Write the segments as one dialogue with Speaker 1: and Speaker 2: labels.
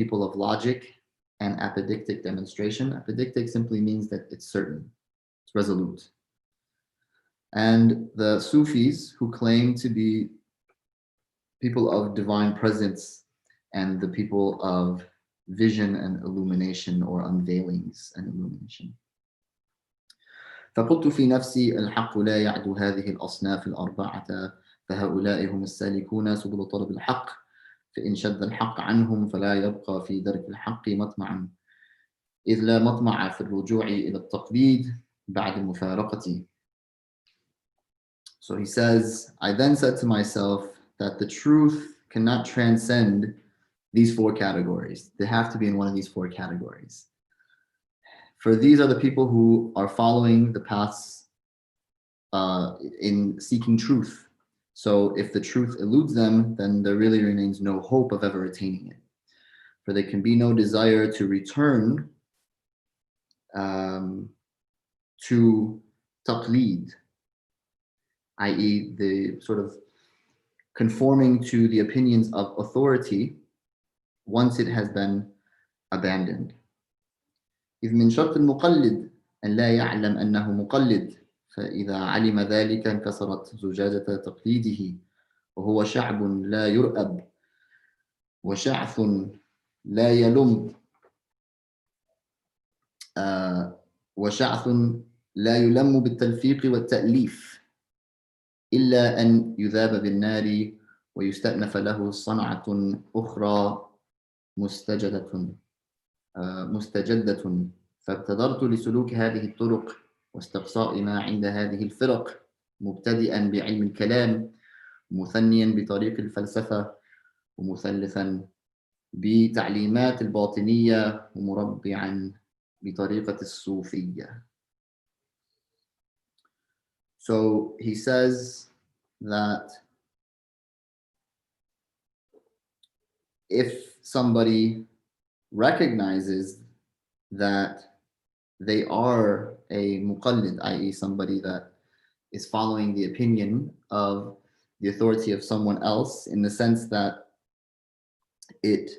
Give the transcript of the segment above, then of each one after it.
Speaker 1: people of logic and apodictic demonstration. Apodictic simply means that it's certain, it's resolute. And the Sufis, who claim to be people of divine presence and the people of vision and illumination, or unveilings and illumination. فقلت في نفسي الحق لا يعدو هذه الأصناف الأربعة فهؤلاء هم السالكون سبل طلب الحق فإن شد الحق عنهم فلا يبقى في درك الحق مطمعا إذ لا مطمع في الرجوع إلى التقليد بعد المفارقة. So he says, I then said to myself that the truth cannot transcend these four categories. They have to be in one of these four categories. For these are the people who are following the paths in seeking truth. So if the truth eludes them, then there really remains no hope of ever attaining it. For there can be no desire to return to taqleed, i.e. the sort of conforming to the opinions of authority once it has been abandoned. إذ من شرط المقلد أن لا يعلم أنه مقلد فإذا علم ذلك انكسرت زجاجة تقليده وهو شعب لا يرأب وشعث لا يلم وشعث لا يلم بالتلفيق والتأليف إلا أن يذاب بالنار ويستأنف له صنعة أخرى مستجدة فابتدرت لسلوك هذه الطرق واستقصاء ما عند هذه الفرق مبتدئا بعلم الكلام مثنيا بطريق الفلسفة ومثلثا بتعليمات الباطنية ومربعا بطريقة الصوفية. So he says that if somebody recognizes that they are a muqallid, i.e. somebody that is following the opinion of the authority of someone else, in the sense that it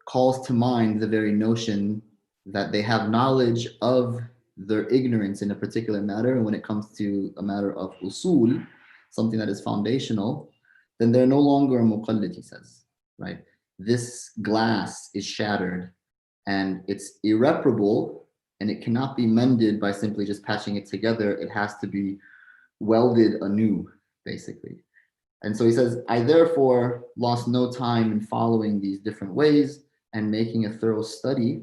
Speaker 1: calls to mind the very notion that they have knowledge of their ignorance in a particular matter, and when it comes to a matter of usul, something that is foundational, then they're no longer a muqallid, he says, right? This glass is shattered and it's irreparable, and it cannot be mended by simply just patching it together. It has to be welded anew, basically. And so he says, I therefore lost no time in following these different ways and making a thorough study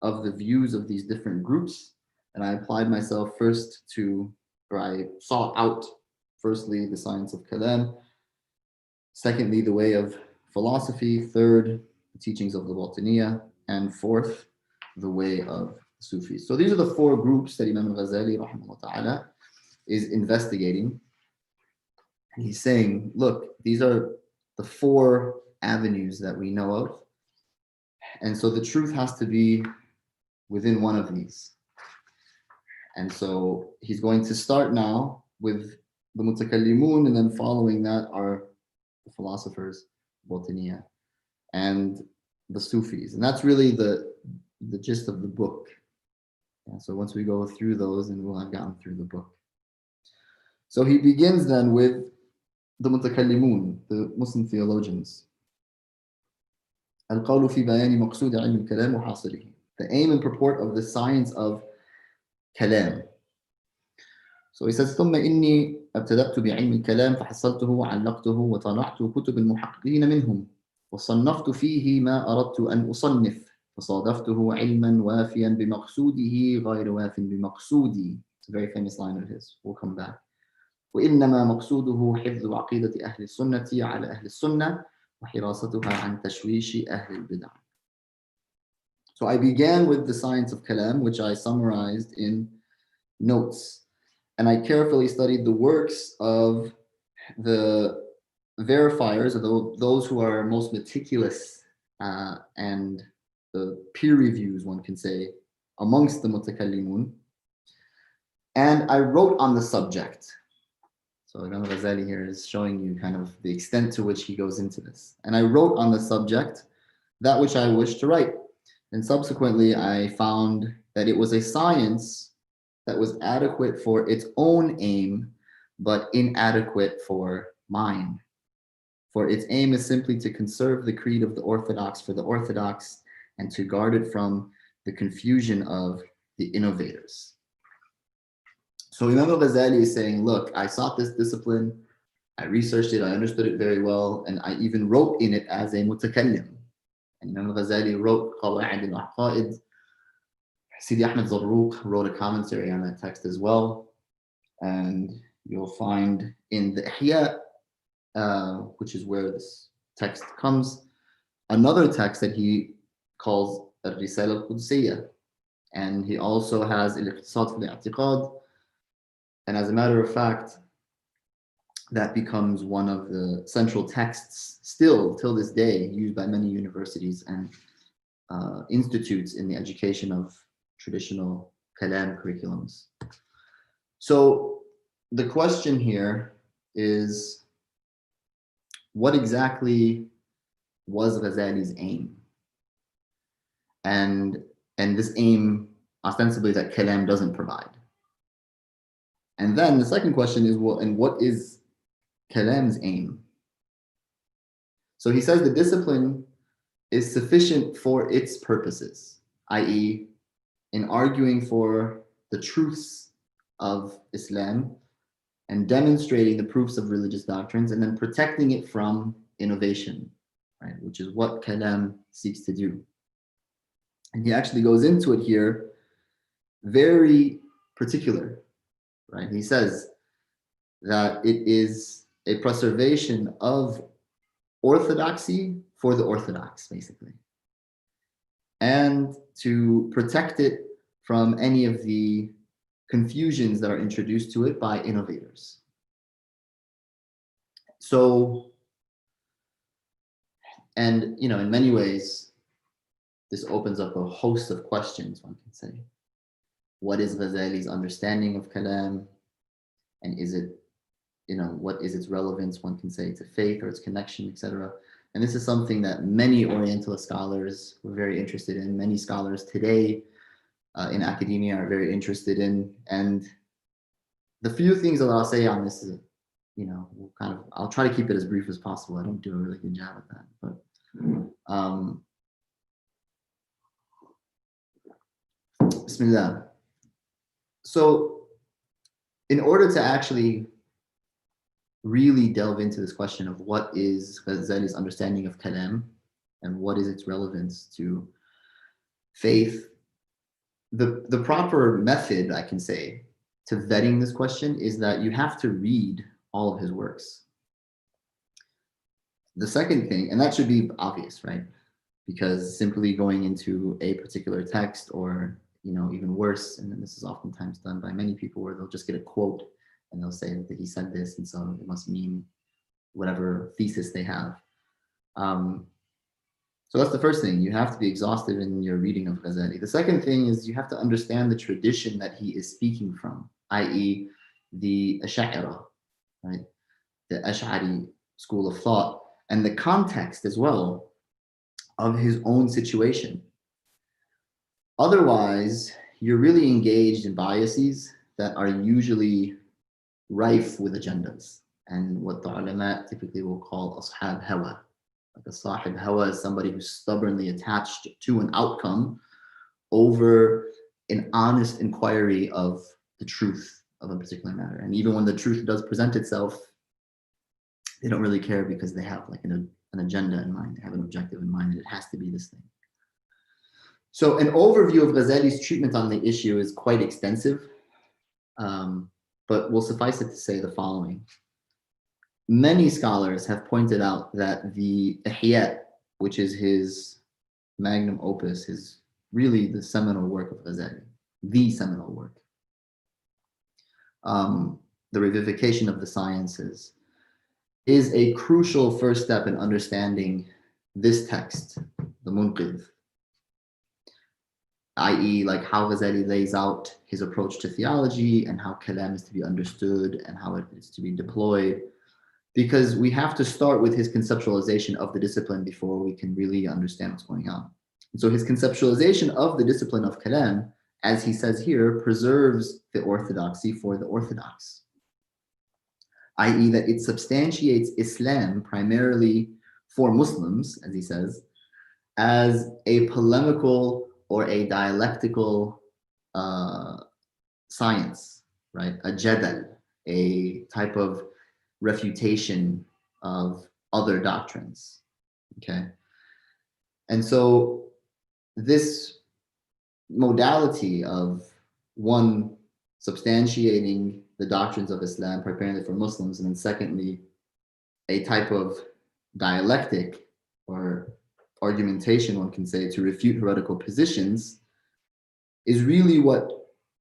Speaker 1: of the views of these different groups. And I applied myself first I sought out, firstly, the science of kalam, secondly, the way of philosophy, third, the teachings of the Batiniyah, and fourth, the way of Sufis. So these are the four groups that Imam al-Ghazālī rahimahullah ta'ala is investigating. And he's saying, look, these are the four avenues that we know of. And so the truth has to be within one of these. And so he's going to start now with the mutakallimun, and then following that are the philosophers, Batiniyah, and the Sufis. And that's really the gist of the book. And so once we go through those, and we'll have gotten through the book. So he begins then with the mutakallimun, the Muslim theologians. القول في بيان مقصود علم الكلام وحاصله. The aim and purport of the science of kalam. So he says, ثم إني ابتدأت بعلم الكلام فحصلته وعلقته وطلعت كتب المحققين منهم وصنفت فيه ما أردت أن أصنف فصادفته علما وافيا بمقصوده غير واف بمقصودي. It's a very famous line of his. We'll come back. وإنما مقصوده حفظ عقيدة أهل السنة على أهل السنة وحراستها عن تشويش أهل البدع. So I began with the science of kalam, which I summarized in notes. And I carefully studied the works of the verifiers, or those who are most meticulous and the peer reviews, one can say, amongst the mutakallimun. And I wrote on the subject. So Imam al-Ghazālī here is showing you kind of the extent to which he goes into this. And I wrote on the subject that which I wished to write. And subsequently, I found that it was a science that was adequate for its own aim, but inadequate for mine. For its aim is simply to conserve the creed of the Orthodox for the Orthodox and to guard it from the confusion of the innovators. So Imam al-Ghazālī is saying, look, I sought this discipline, I researched it, I understood it very well, and I even wrote in it as a mutakallim. And Imam al-Ghazālī wrote Qawā'id al-Aqā'id. Sidi Ahmed Zarruq wrote a commentary on that text as well. And you'll find in the Ihya, which is where this text comes, another text that he calls al-Risāla al-Qudsiyya. And he also has al-Iqtisād fi al-I'tiqād. And as a matter of fact, that becomes one of the central texts still till this day used by many universities and institutes in the education of traditional kalam curriculums. So the question here is, what exactly was Ghazali's aim? And this aim ostensibly that kalam doesn't provide. And then the second question is, well, and what is kalam's aim? So he says the discipline is sufficient for its purposes, i.e., in arguing for the truths of Islam and demonstrating the proofs of religious doctrines and then protecting it from innovation, right? Which is what kalam seeks to do. And he actually goes into it here very particular, right? He says that it is a preservation of orthodoxy for the orthodox, basically, and to protect it from any of the confusions that are introduced to it by innovators. So, and you know, in many ways, this opens up a host of questions, one can say. What is Ghazali's understanding of kalam? And is it, you know, what is its relevance, one can say, to faith or its connection, etc. And this is something that many Orientalist scholars were very interested in. Many scholars today in academia are very interested in. And the few things that I'll say on this is, you know, I'll try to keep it as brief as possible. I don't do a really good job at that. But Bismillah. So in order to actually really delve into this question of what is Ghazali's understanding of kalam and what is its relevance to faith, the proper method, I can say, to vetting this question is that you have to read all of his works. The second thing, and that should be obvious, right? Because simply going into a particular text, or, you know, even worse, and this is oftentimes done by many people, where they'll just get a quote and they'll say that he said this, and so it must mean whatever thesis they have. So that's the first thing. You have to be exhaustive in your reading of Ghazali. The second thing is you have to understand the tradition that he is speaking from, i.e. the Ash'ari, right? The Ash'ari school of thought, and the context as well of his own situation. Otherwise, you're really engaged in biases that are usually rife with agendas, and what the ulama typically will call ashab hawa. Like a sahib hawa is somebody who's stubbornly attached to an outcome over an honest inquiry of the truth of a particular matter. And even when the truth does present itself, they don't really care because they have like an agenda in mind, they have an objective in mind, and it has to be this thing. So an overview of Ghazali's treatment on the issue is quite extensive, but will suffice it to say the following. Many scholars have pointed out that the Ihya, which is his magnum opus, is really the seminal work of Ghazali, the seminal work. The revivification of the sciences is a crucial first step in understanding this text, the Munqidh, i.e. like how Ghazali lays out his approach to theology and how kalam is to be understood and how it is to be deployed. because we have to start with his conceptualization of the discipline before we can really understand what's going on. And so his conceptualization of the discipline of kalam, as he says here, preserves the orthodoxy for the orthodox, i.e. that it substantiates Islam primarily for Muslims, as he says, as a polemical or a dialectical science, right? A jadal, a type of refutation of other doctrines, okay? And so this modality of one substantiating the doctrines of Islam primarily for Muslims, and then secondly, a type of dialectic or argumentation, one can say, to refute heretical positions, is really what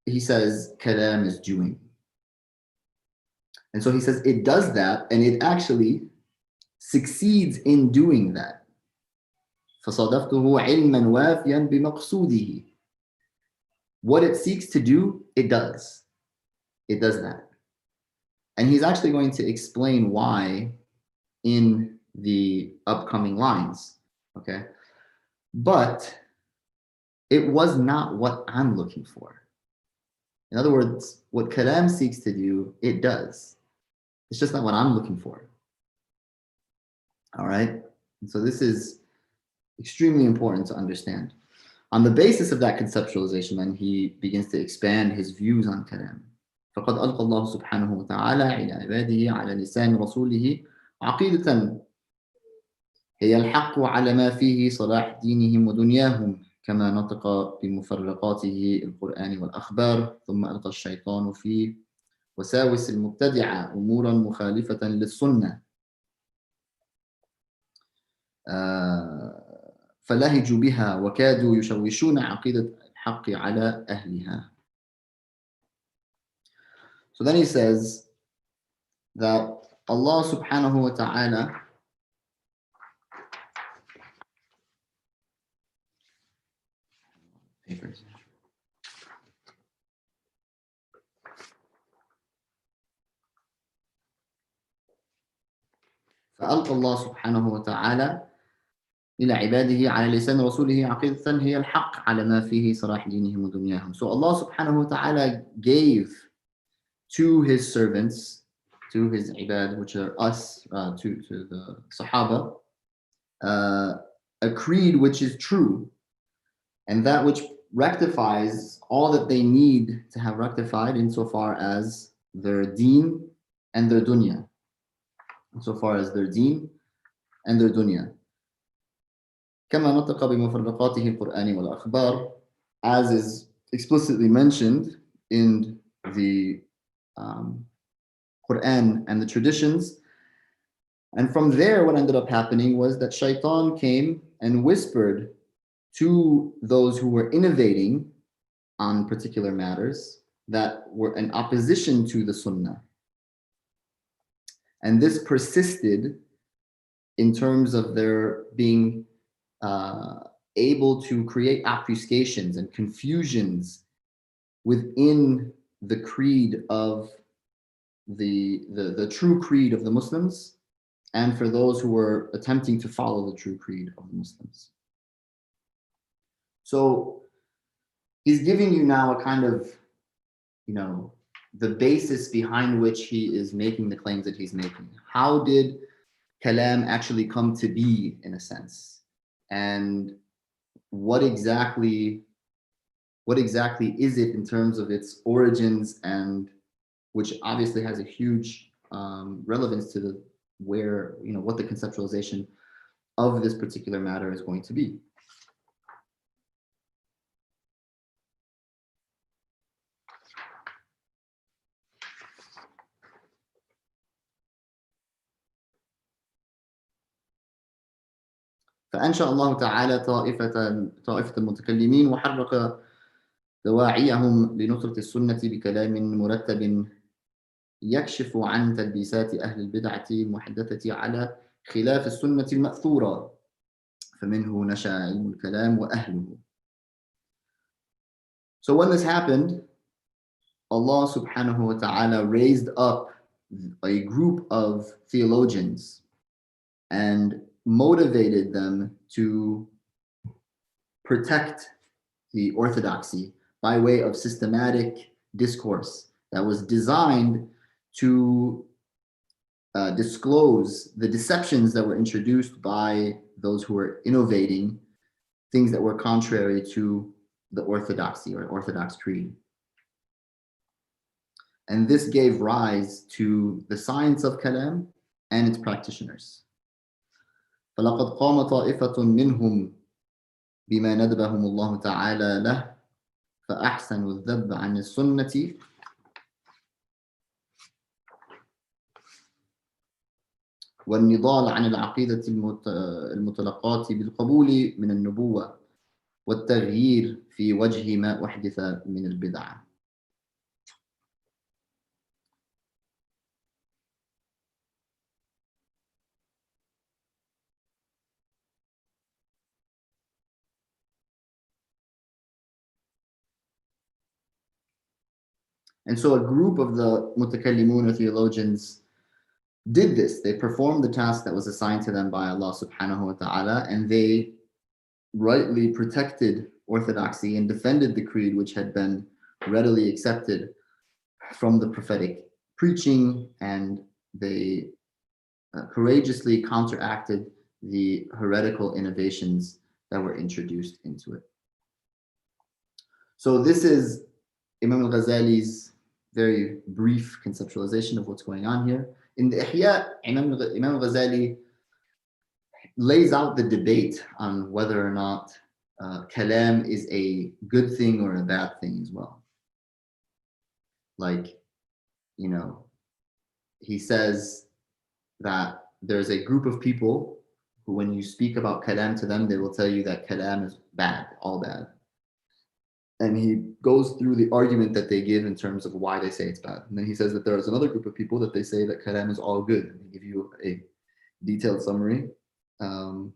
Speaker 1: he says kalam is doing. And so he says it does that, and it actually succeeds in doing that. فَصَدَفْتُهُ عِلْمًا وَافِيًا بِمَقْصُودِهِ. What it seeks to do, it does. It does that. And he's actually going to explain why in the upcoming lines, okay? But it was not what I'm looking for. In other words, what kalam seeks to do, it does. It's just not what I'm looking for. All right? And so this is extremely important to understand. On the basis of that conceptualization, then he begins to expand his views on kalam. فقد ألقى الله سبحانه وتعالى إلى عباده على لسان رسوله عقيدة هي الحق على ما فيه صلاح دينهم ودنياهم كما نطق بمفرقاته القرآن والأخبار ثم ألقى الشيطان في وساوس المبتدعة أمورا مخالفة للسنة فلهجوا بها وكادوا يشوشون عقيدة الحق على أهلها. So then he says that Allah subhanahu wa ta'ala فألقى الله سبحانه وتعالى إلى عباده على لسان رسوله عقيدة هي الحق على ما فيه صلاح دينهم ودنياهم. So Allah subhanahu wa ta'ala gave to his servants, to his ibad, which are us, to the Sahaba, a creed which is true, and that which rectifies all that they need to have rectified insofar as their deen and their dunya. Insofar as their deen and their dunya. كما نطق بمفرقاته القرآن والأخبار, as is explicitly mentioned in the Quran and the traditions. And from there, what ended up happening was that Shaitan came and whispered to those who were innovating on particular matters that were in opposition to the Sunnah. And this persisted in terms of their being able to create obfuscations and confusions within the creed of the true creed of the Muslims, and for those who were attempting to follow the true creed of the Muslims. So he's giving you now a kind of, the basis behind which he is making the claims that he's making. How did kalam actually come to be, in a sense? And what exactly is it in terms of its origins, and which obviously has a huge relevance to what the conceptualization of this particular matter is going to be. فأنشأ الله تعالى طائفة المتكلمين وحرك دواعيهم لنصرة السنة بكلام مرتب يكشف عن تلبيسات أهل البدعة المحدثة على خلاف السنة المأثورة فمنه نشأ علم الكلام وأهله. So when this happened, Allah subhanahu wa ta'ala raised up a group of theologians and motivated them to protect the orthodoxy by way of systematic discourse that was designed to disclose the deceptions that were introduced by those who were innovating things that were contrary to the orthodoxy or Orthodox creed. And this gave rise to the science of kalam and its practitioners. فَلَقَدْ قَامَ طَائِفَةٌ مِّنْهُمْ بِمَا نَدْبَهُمُ اللَّهُ تَعَالَى لَهُ فَأَحْسَنُوا الذَّبَّ عَنِ السُنَّةِ والنضال عن العقيدة المتلقاة بالقبول من النبوة والتغيير في وجه ما أحدث من البدع. And so a group of the mutakallimun or theologians did this. They performed the task that was assigned to them by Allah subhanahu wa ta'ala, and they rightly protected orthodoxy and defended the creed which had been readily accepted from the prophetic preaching, and they courageously counteracted the heretical innovations that were introduced into it. So this is Imam al-Ghazālī's very brief conceptualization of what's going on here. In the Ihya, Imam al-Ghazālī lays out the debate on whether or not kalam is a good thing or a bad thing as well. Like, you know, he says that there's a group of people who, when you speak about kalam to them, they will tell you that kalam is bad, all bad. And he goes through the argument that they give in terms of why they say it's bad. And then he says that there is another group of people that they say that kalam is all good. And they give you a detailed summary and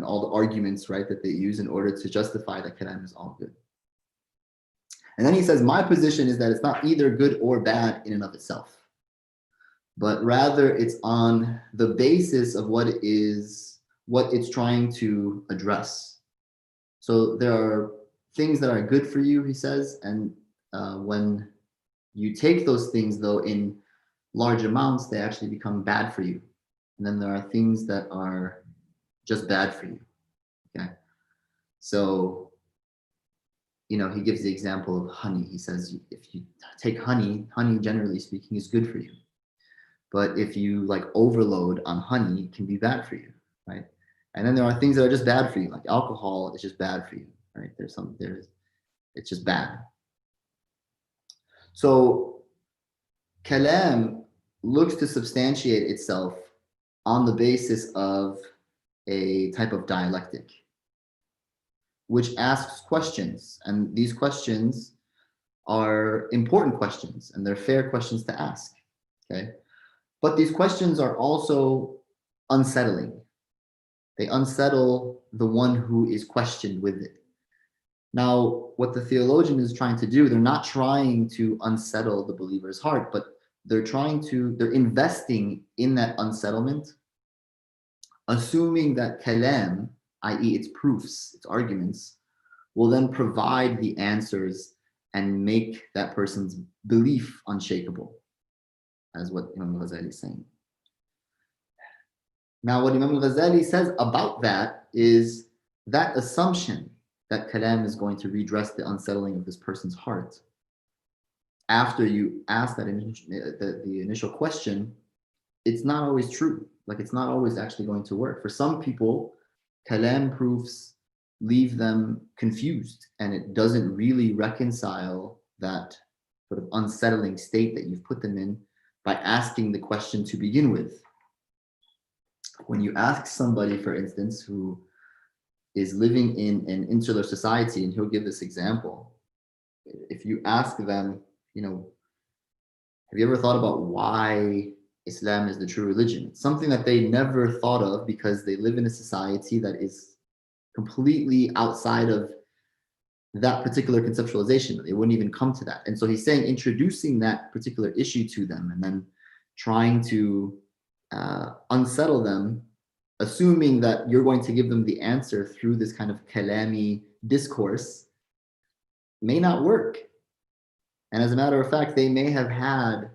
Speaker 1: all the arguments, right, that they use in order to justify that kalam is all good. And then he says, my position is that it's not either good or bad in and of itself, but rather it's on the basis of what it's trying to address. So there are things that are good for you, he says, and when you take those things, though, in large amounts, they actually become bad for you. And then there are things that are just bad for you. Okay. So, you know, he gives the example of honey. He says, if you take honey, generally speaking is good for you. But if you like overload on honey, it can be bad for you, right? And then there are things that are just bad for you, like alcohol is just bad for you, right? It's just bad. So kalam looks to substantiate itself on the basis of a type of dialectic, which asks questions. And these questions are important questions, and they're fair questions to ask, okay? But these questions are also unsettling. They unsettle the one who is questioned with it. Now, what the theologian is trying to do, they're not trying to unsettle the believer's heart, but they're investing in that unsettlement, assuming that kalam, i.e. its proofs, its arguments, will then provide the answers and make that person's belief unshakable, as what Imam al-Ghazālī is saying. Now, what Imam al-Ghazālī says about that is that assumption that kalam is going to redress the unsettling of this person's heart. After you ask that the initial question, it's not always true. Like, it's not always actually going to work. For some people, kalam proofs leave them confused, and it doesn't really reconcile that sort of unsettling state that you've put them in by asking the question to begin with. When you ask somebody, for instance, who is living in an insular society, and he'll give this example, if you ask them, you know, have you ever thought about why Islam is the true religion? It's something that they never thought of because they live in a society that is completely outside of that particular conceptualization. They wouldn't even come to that. And so he's saying introducing that particular issue to them and then trying to unsettle them, assuming that you're going to give them the answer through this kind of kalami discourse, may not work. And as a matter of fact, they may have had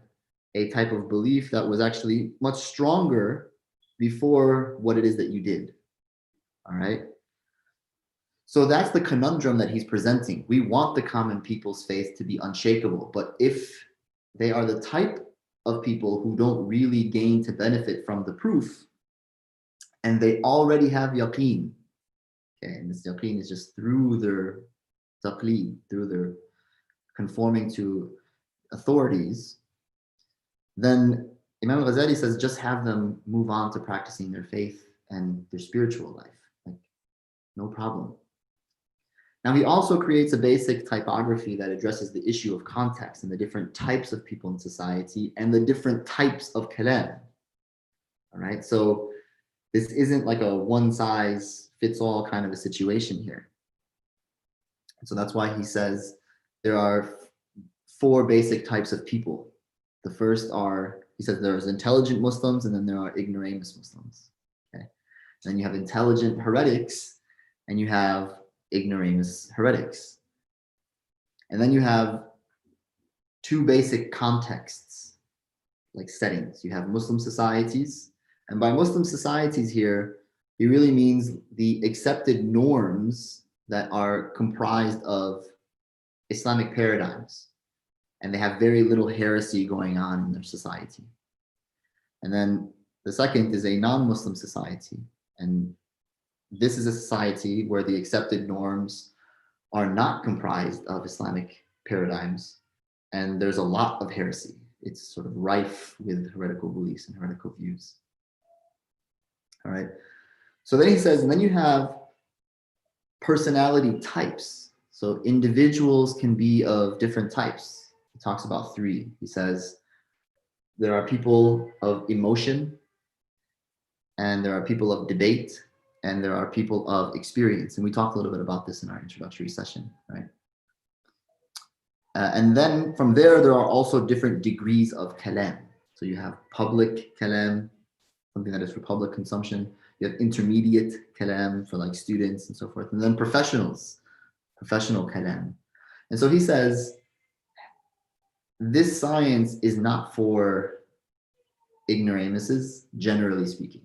Speaker 1: a type of belief that was actually much stronger before what it is that you did. All right. So that's the conundrum that he's presenting. We want the common people's faith to be unshakable, but if they are the type of people who don't really gain to benefit from the proof, and they already have yaqeen, okay, and this yaqeen is just through their taqleed, through their conforming to authorities, then Imam al-Ghazālī says just have them move on to practicing their faith and their spiritual life. Like, no problem. Now, he also creates a basic typography that addresses the issue of context and the different types of people in society and the different types of kalam. All right, so this isn't like a one-size-fits-all kind of a situation here. So that's why he says there are 4 basic types of people. The first are, he says there's intelligent Muslims and then there are ignoramus Muslims. Okay, then you have intelligent heretics and you have ignoramus heretics. And then you have 2 basic contexts, like settings. You have Muslim societies, and by Muslim societies here, he really means the accepted norms that are comprised of Islamic paradigms, and they have very little heresy going on in their society. And then the second is a non-Muslim society, and this is a society where the accepted norms are not comprised of Islamic paradigms, and there's a lot of heresy. It's sort of rife with heretical beliefs and heretical views. All right. So then he says, and then you have personality types. So individuals can be of different types. He talks about 3. He says, there are people of emotion, and there are people of debate, and there are people of experience. And we talked a little bit about this in our introductory session, right? And then from there are also different degrees of kalam. So you have public kalam, something that is for public consumption. You have intermediate kalam for like students and so forth. And then professional kalam. And so he says, this science is not for ignoramuses, generally speaking.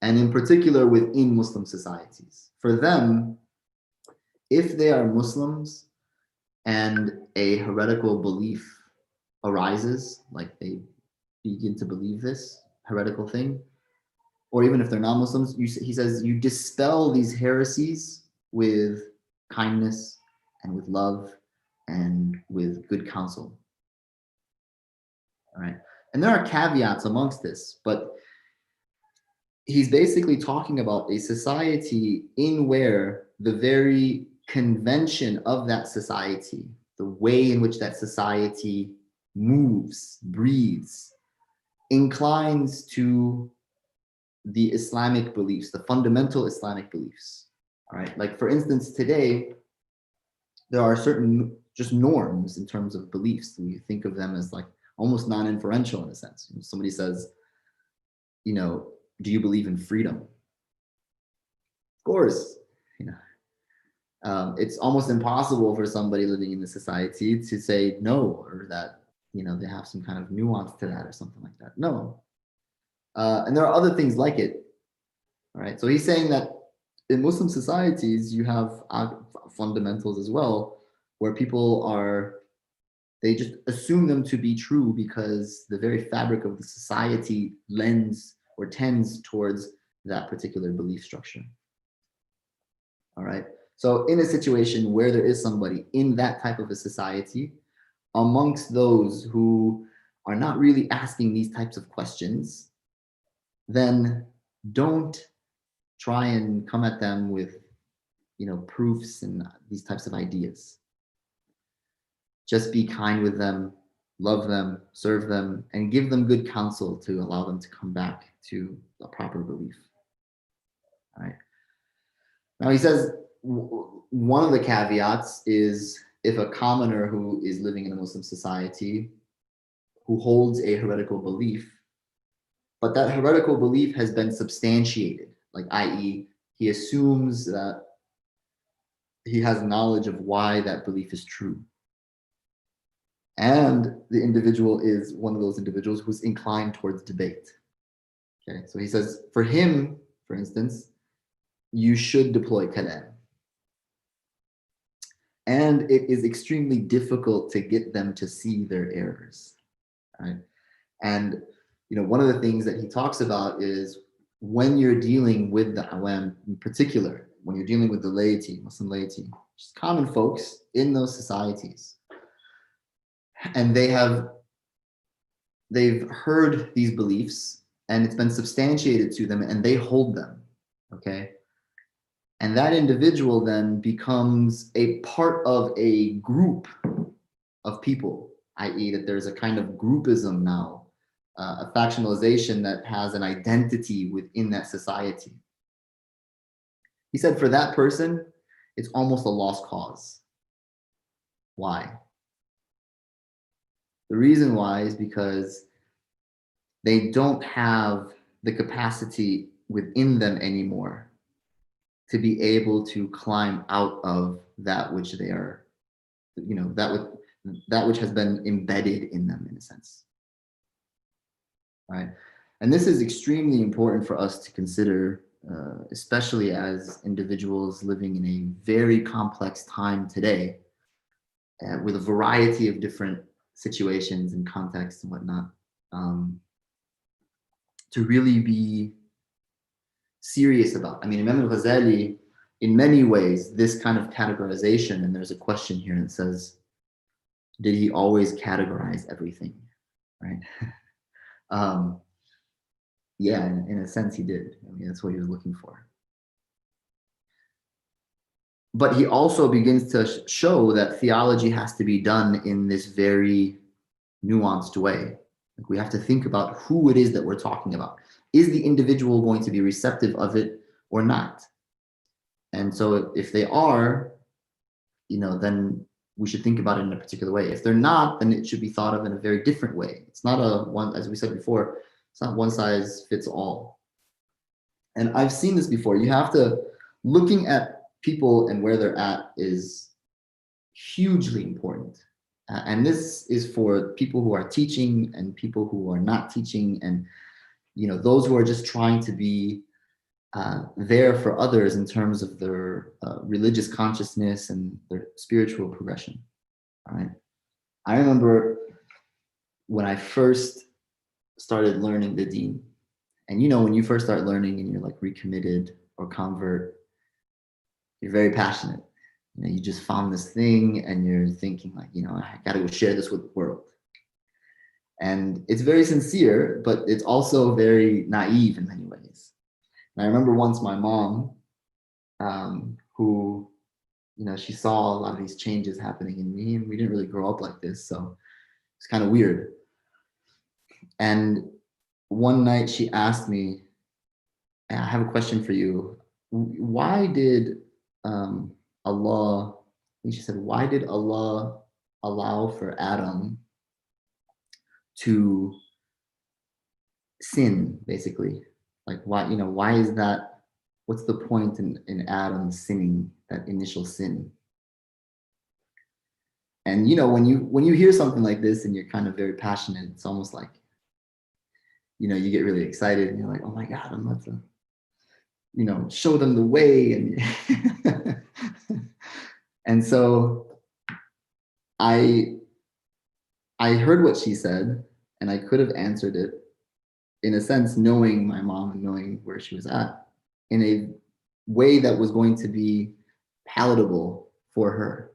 Speaker 1: And in particular within Muslim societies. For them, if they are Muslims and a heretical belief arises, like they begin to believe this heretical thing, or even if they're not Muslims, he says you dispel these heresies with kindness and with love and with good counsel. All right. And there are caveats amongst this, but he's basically talking about a society in where the very convention of that society, the way in which that society moves, breathes, inclines to the Islamic beliefs, the fundamental Islamic beliefs. All right. Like for instance, today, there are certain just norms in terms of beliefs. We think of them as like almost non-inferential in a sense. Somebody says, you know, do you believe in freedom? Of course, you know, it's almost impossible for somebody living in the society to say no, or that, you know, they have some kind of nuance to that or something like that. No. And there are other things like it. All right. So he's saying that in Muslim societies, you have fundamentals as well, where people are, they just assume them to be true because the very fabric of the society lends or tends towards that particular belief structure. All right. So in a situation where there is somebody in that type of a society, amongst those who are not really asking these types of questions, then don't try and come at them with, you know, proofs and these types of ideas. Just be kind with them, love them, serve them, and give them good counsel to allow them to come back to a proper belief. All right. Now he says, one of the caveats is if a commoner who is living in a Muslim society who holds a heretical belief, but that heretical belief has been substantiated, like i.e., he assumes that he has knowledge of why that belief is true. And the individual is one of those individuals who's inclined towards debate. Okay, so he says, for him, for instance, you should deploy kalam. And it is extremely difficult to get them to see their errors, right? And one of the things that he talks about is when you're dealing with the awam in particular, when you're dealing with the laity, Muslim laity, just common folks in those societies, and they've heard these beliefs and it's been substantiated to them and they hold them, okay? And that individual then becomes a part of a group of people, i.e. that there's a kind of groupism now, a factionalization that has an identity within that society. He said for that person, it's almost a lost cause. Why? The reason why is because they don't have the capacity within them anymore to be able to climb out of that which they are, that which has been embedded in them in a sense, right? And this is extremely important for us to consider, especially as individuals living in a very complex time today, with a variety of different situations and contexts and whatnot, to really be serious about. I mean, Imam al-Ghazālī, in many ways, this kind of categorization, and there's a question here that says, did he always categorize everything, right? Yeah, in a sense he did. I mean, that's what he was looking for. But he also begins to show that theology has to be done in this very nuanced way. Like we have to think about who it is that we're talking about. Is the individual going to be receptive of it or not? And so if they are, then we should think about it in a particular way. If they're not, then it should be thought of in a very different way. It's not as we said before, it's not one size fits all. And I've seen this before. You have to, looking at people and where they're at is hugely important. And this is for people who are teaching and people who are not teaching, and those who are just trying to be there for others in terms of their religious consciousness and their spiritual progression. All right. I remember when I first started learning the deen, and when you first start learning and you're like recommitted or convert, you're very passionate. You just found this thing and you're thinking like, I got to go share this with the world. And it's very sincere, but it's also very naive in many ways. And I remember once my mom, who, she saw a lot of these changes happening in me, and we didn't really grow up like this, so it's kind of weird. And one night she asked me, I have a question for you. Why did Allah, I think she said, why did Allah allow for Adam to sin, basically? Like why is that? What's the point in Adam sinning, that initial sin? And when you hear something like this and you're kind of very passionate, it's almost like, you get really excited and you're like, oh my God, I'm about to, show them the way. And and so I heard what she said, and I could have answered it in a sense, knowing my mom and knowing where she was at, in a way that was going to be palatable for her.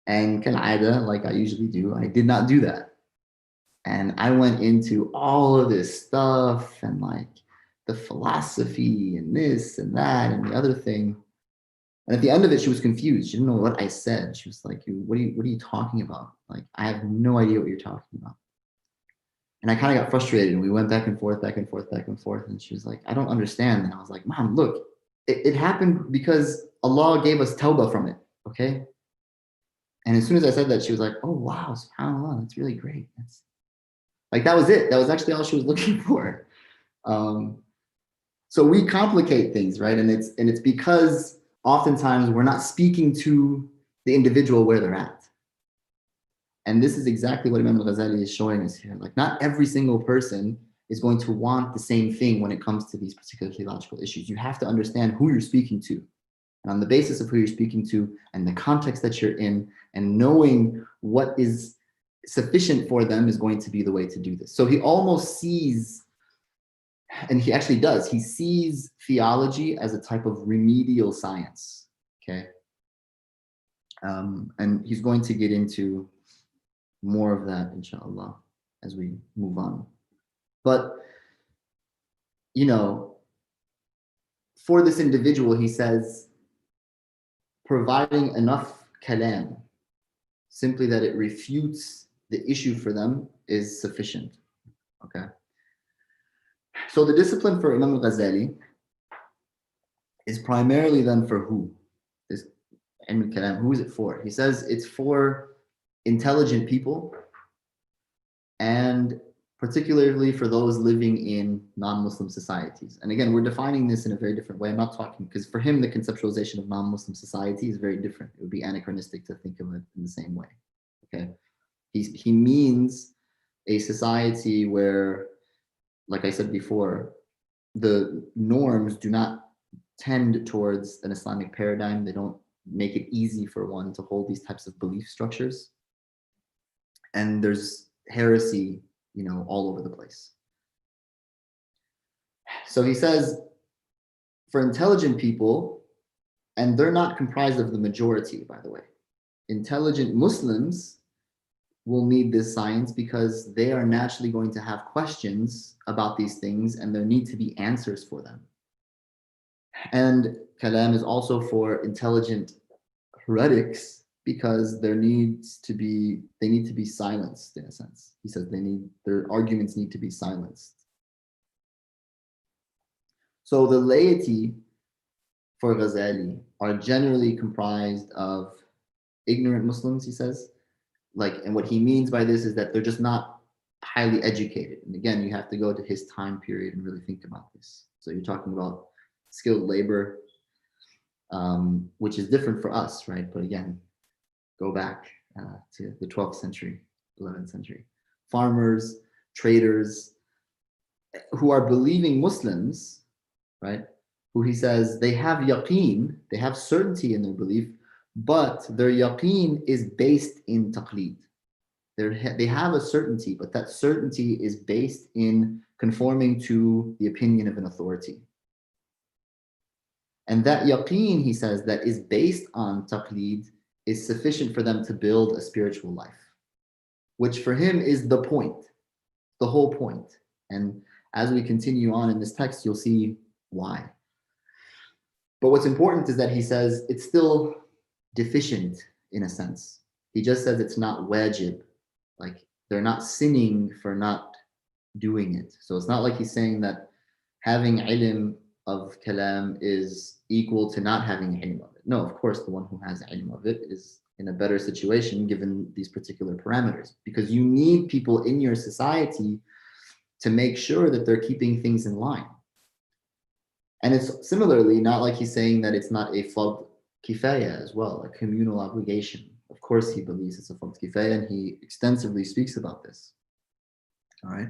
Speaker 1: And kal'ada, like I usually do, I did not do that. And I went into all of this stuff and like the philosophy and this and that and the other thing. And at the end of it, she was confused. She didn't know what I said. She was like, what are you talking about? Like, I have no idea what you're talking about. And I kind of got frustrated, and we went back and forth, back and forth, back and forth. And she was like, I don't understand. And I was like, Mom, look, it happened because Allah gave us tawbah from it, okay? And as soon as I said that, she was like, oh, wow, subhanAllah, that's really great. That's like, that was it. That was actually all she was looking for. So we complicate things, right? And it's because oftentimes we're not speaking to the individual where they're at. And this is exactly what Imam al-Ghazālī is showing us here. Like, not every single person is going to want the same thing when it comes to these particular theological issues. You have to understand who you're speaking to. And on the basis of who you're speaking to and the context that you're in, and knowing what is sufficient for them is going to be the way to do this. So he almost sees, and he actually does, he sees theology as a type of remedial science, okay? And he's going to get into more of that, inshallah, as we move on. But, you know, for this individual, he says, providing enough kalam, simply that it refutes the issue for them, is sufficient, okay? So the discipline for Imam al-Ghazālī is primarily then for who? This ilm al-kalam, who is it for? He says it's for intelligent people, and particularly for those living in non-Muslim societies. And again, we're defining this in a very different way. I'm not talking, because for him, the conceptualization of non-Muslim society is very different. It would be anachronistic to think of it in the same way, okay? He means a society where, like I said before, the norms do not tend towards an Islamic paradigm. They don't make it easy for one to hold these types of belief structures. And there's heresy, you know, all over the place. So he says, for intelligent people, and they're not comprised of the majority, by the way, intelligent Muslims will need this science because they are naturally going to have questions about these things, and there need to be answers for them. And kalam is also for intelligent heretics, because they need to be silenced, in a sense. He says their arguments need to be silenced. So the laity for Ghazali are generally comprised of ignorant Muslims, he says. And what he means by this is that they're just not highly educated. And again, you have to go to his time period and really think about this. So you're talking about skilled labor, which is different for us, right? But again, go back to the 12th century, 11th century. Farmers, traders, who are believing Muslims, right? Who he says they have yaqeen, they have certainty in their belief, but their yaqeen is based in taqleed. They have a certainty, but that certainty is based in conforming to the opinion of an authority. And that yaqeen, he says, that is based on taqleed is sufficient for them to build a spiritual life, which for him is the point, the whole point. And as we continue on in this text, you'll see why. But what's important is that he says it's still deficient in a sense. He just says it's not wajib, like they're not sinning for not doing it. So it's not like he's saying that having ilm of kalam is equal to not having ilm of it. No, of course, the one who has ilm of it is in a better situation given these particular parameters, because you need people in your society to make sure that they're keeping things in line. And it's similarly not like he's saying that it's not a fard kifaya as well, a communal obligation. Of course, he believes it's a fard kifaya, and he extensively speaks about this. All right.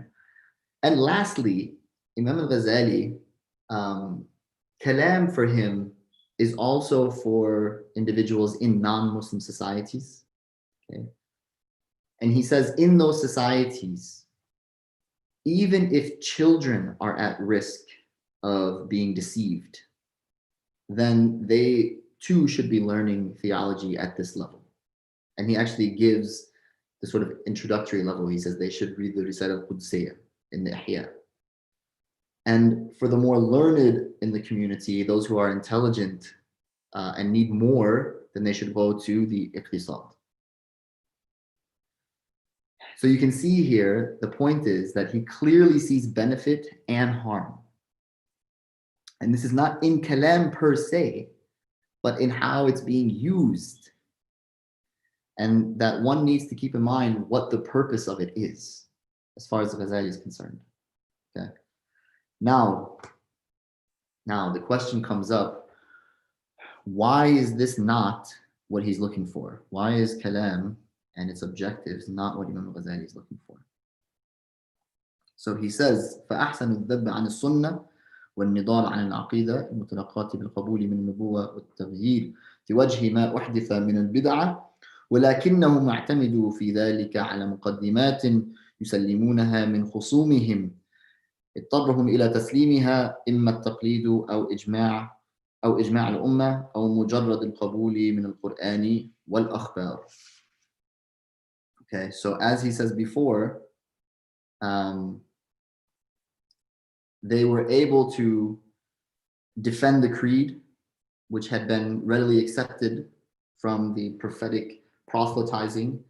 Speaker 1: And lastly, Imam al-Ghazālī, kalam for him is also for individuals in non-Muslim societies. Okay. And he says in those societies, even if children are at risk of being deceived, then they too should be learning theology at this level. And he actually gives the sort of introductory level. He says they should read the Risala al-Qudsiyya in the Ihya. And for the more learned in the community, those who are intelligent and need more, then they should go to the Iqtisad. So you can see here, the point is that he clearly sees benefit and harm. And this is not in kalam per se, but in how it's being used. And that one needs to keep in mind what the purpose of it is, as far as the Ghazali is concerned. Okay. Now the question comes up, why is this not what he's looking for? Why is kalam and its objectives not what Imam al-Ghazali is looking for? So he says, فَأَحْسَنُ الذَّبَّ عَنِ السُنَّةِ والنضال عن العقيدة المتلقاة بالقبول من النبوة والتغيير في وجه ما أحدث من البدعة ولكنهم اعتمدوا في ذلك على مقدمات يسلمونها من خصومهم اضطرهم إلى تسليمها إما التقليد أو إجماع الأمة أو مجرد القبول من القرآن والأخبار. Okay, so as he says before, they were able to defend the creed, which had been readily accepted from the prophetic proselytizing,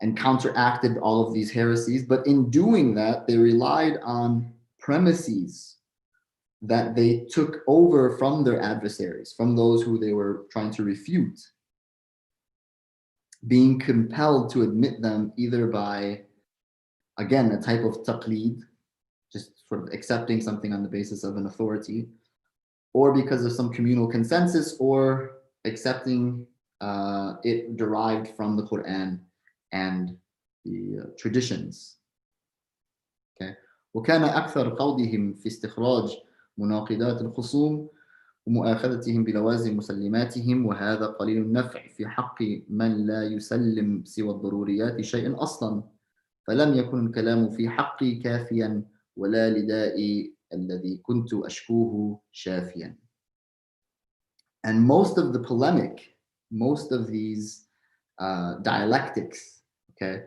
Speaker 1: and counteracted all of these heresies. But in doing that, they relied on premises that they took over from their adversaries, from those who they were trying to refute, being compelled to admit them either by, again, a type of taqleed, just sort of accepting something on the basis of an authority, or because of some communal consensus, or accepting it derived from the Quran and the traditions. Okay. وكان أكثر قولهم في استخراج مناقضات الخصوم ومؤاخذتهم بلوازم مسلماتهم وهذا قليل النفع في حق من لا يسلم سوى الضروريات شيئا أصلا فلم يكن الكلام في حقي كافيا ولا لدائي الذي كنت أشكوه شافيا. And most of the polemic, most of these dialectics, okay,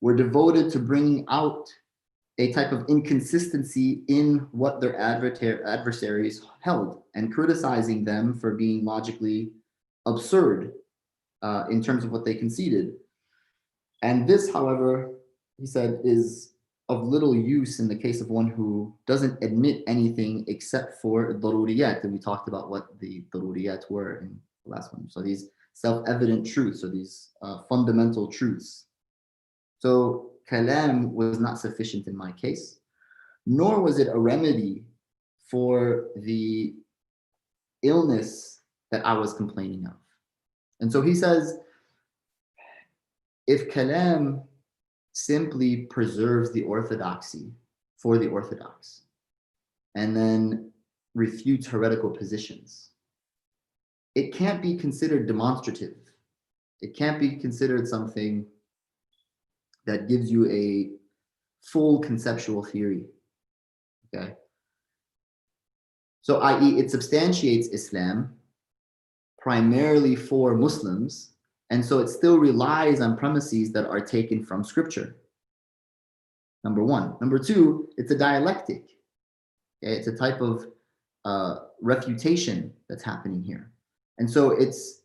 Speaker 1: were devoted to bringing out a type of inconsistency in what their adversaries held and criticizing them for being logically absurd in terms of what they conceded. And this, however, he said, is of little use in the case of one who doesn't admit anything except for daruriyat. And we talked about what the daruriyat were in the last one. So these self-evident truths, or these fundamental truths. So kalam was not sufficient in my case, nor was it a remedy for the illness that I was complaining of. And so he says, if kalam simply preserves the orthodoxy for the orthodox and then refutes heretical positions, it can't be considered demonstrative. It can't be considered something that gives you a full conceptual theory. Okay. So, i.e., it substantiates Islam primarily for Muslims, and so it still relies on premises that are taken from scripture. Number one. Number two, it's a dialectic. Okay? It's a type of refutation that's happening here. And so it's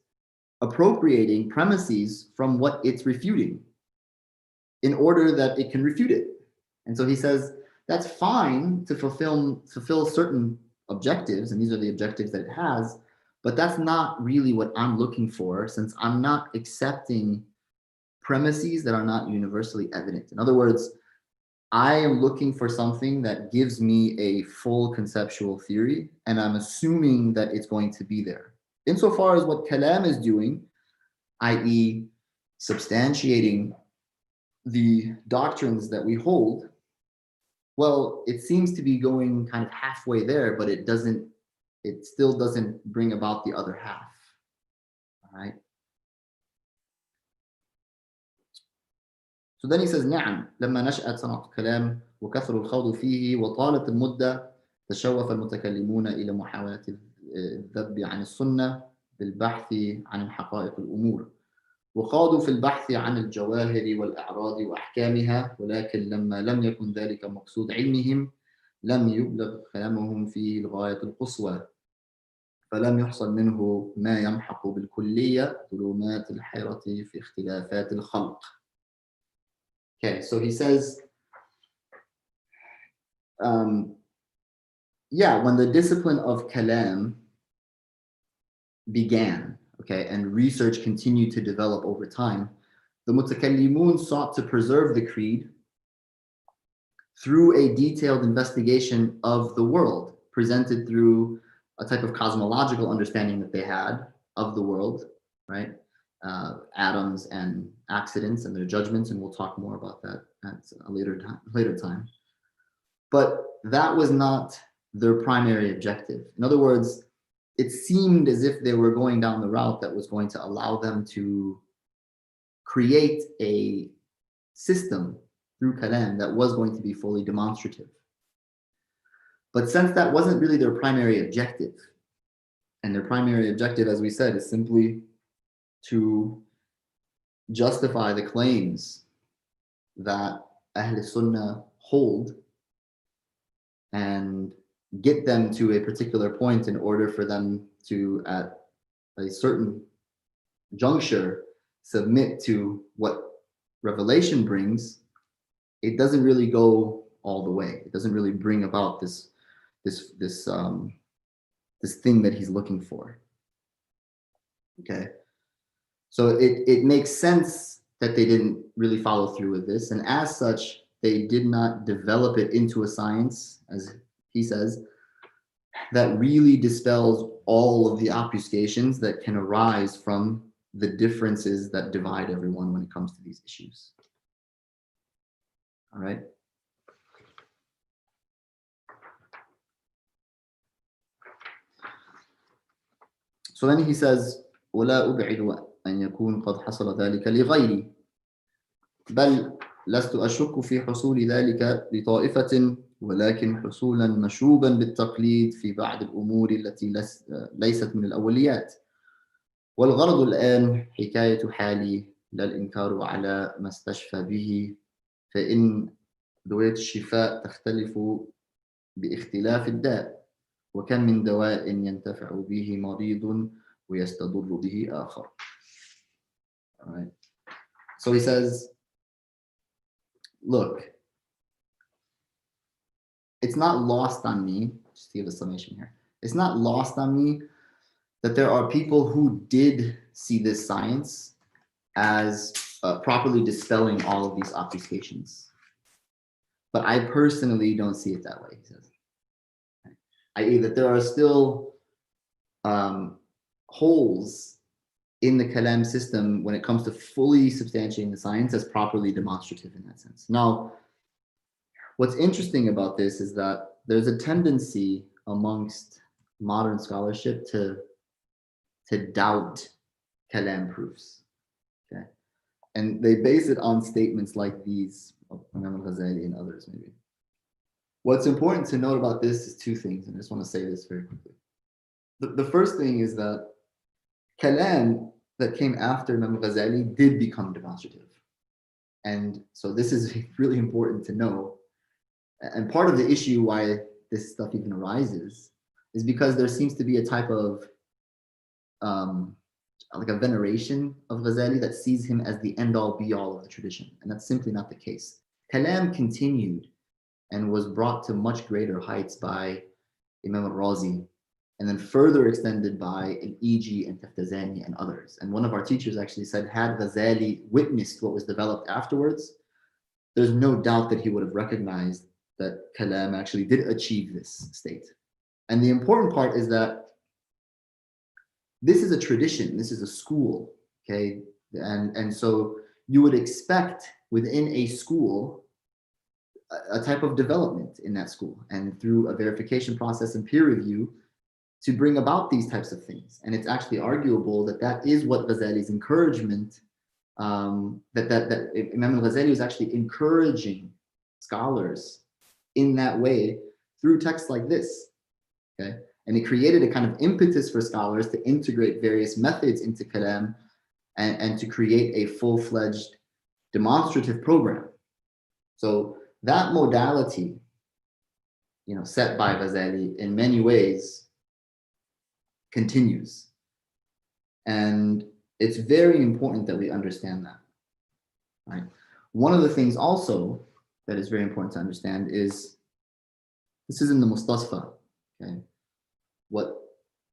Speaker 1: appropriating premises from what it's refuting in order that it can refute it. And so he says, that's fine to fulfill certain objectives, and these are the objectives that it has, but that's not really what I'm looking for, since I'm not accepting premises that are not universally evident. In other words, I am looking for something that gives me a full conceptual theory, and I'm assuming that it's going to be there. Insofar as what kalam is doing, i.e., substantiating the doctrines that we hold, well, it seems to be going kind of halfway there, but it still doesn't bring about the other half. All right. So then he says, نعم لما نشأت صنعة الكلام وكثر الخوض فيه وطالت المدة تشوف المتكلمون إلى محاولة الذب عن السنة بالبحث عن حقائق الأمور وخاضوا في البحث عن الجواهر والأعراض وأحكامها ولكن لما لم يكن ذلك مقصود علمهم لم يبلغ كلامهم في الغاية القصوى فلم يحصل منه ما يمحق بالكلية ظلمات الحيرة في اختلافات الخلق. Okay, so he says, yeah, when the discipline of kalam began, okay, and research continued to develop over time, the mutakallimun sought to preserve the creed through a detailed investigation of the world, presented through a type of cosmological understanding that they had of the world, right? Atoms and accidents and their judgments, and we'll talk more about that at a later time. But that was not their primary objective. In other words, it seemed as if they were going down the route that was going to allow them to create a system through kalam that was going to be fully demonstrative. But since that wasn't really their primary objective, and their primary objective, as we said, is simply to justify the claims that Ahl Sunnah hold and get them to a particular point in order for them to, at a certain juncture, submit to what revelation brings, it doesn't really go all the way. It doesn't really bring about this thing that he's looking for. Okay, so it makes sense that they didn't really follow through with this, and as such, they did not develop it into a science, as he says, that really dispels all of the obfuscations that can arise from the differences that divide everyone when it comes to these issues. All right. So then he says, ولا أبعد أن يكون قد حصل ذلك لغيري بل لست أشك في حصول ذلك لطائفة ولكن حصولا مشوبا بالتقليد في بعض الأمور التي ليست من الأوليات والغرض الآن حكاية حالي لا الإنكار على ما استشفى به فإن أدوية الشفاء تختلف باختلاف الداء وكم من دواء ينتفع به مريض ويستضر به آخر. All right. So he says, look, it's not lost on me, just to give a summation here, it's not lost on me that there are people who did see this science as properly dispelling all of these obfuscations. But I personally don't see it that way, he says. I.e., that there are still holes in the kalam system when it comes to fully substantiating the science as properly demonstrative in that sense. Now, what's interesting about this is that there's a tendency amongst modern scholarship to doubt kalam proofs. Okay, and they base it on statements like these of Imam al-Ghazālī and others maybe. What's important to note about this is two things, and I just want to say this very quickly. The first thing is that kalam that came after Imam al-Ghazālī did become demonstrative. And so this is really important to know. And part of the issue why this stuff even arises is because there seems to be a type of like a veneration of Ghazali that sees him as the end-all be-all of the tradition. And that's simply not the case. Kalam continued and was brought to much greater heights by Imam al-Razi, and then further extended by al-Iji and Taftazani and others. And one of our teachers actually said, had Ghazali witnessed what was developed afterwards, there's no doubt that he would have recognized that Kalam actually did achieve this state. And the important part is that this is a tradition, this is a school, okay? And so you would expect within a school a type of development in that school, and through a verification process and peer review to bring about these types of things. And it's actually arguable that that is what Ghazali's encouragement, that Imam al-Ghazali was actually encouraging scholars in that way through texts like this, okay? And it created a kind of impetus for scholars to integrate various methods into kalam and to create a full-fledged demonstrative program. So that modality, set by Ghazali in many ways continues. And it's very important that we understand that, right? One of the things also that is very important to understand is, this is in the Mustasfa, Okay, what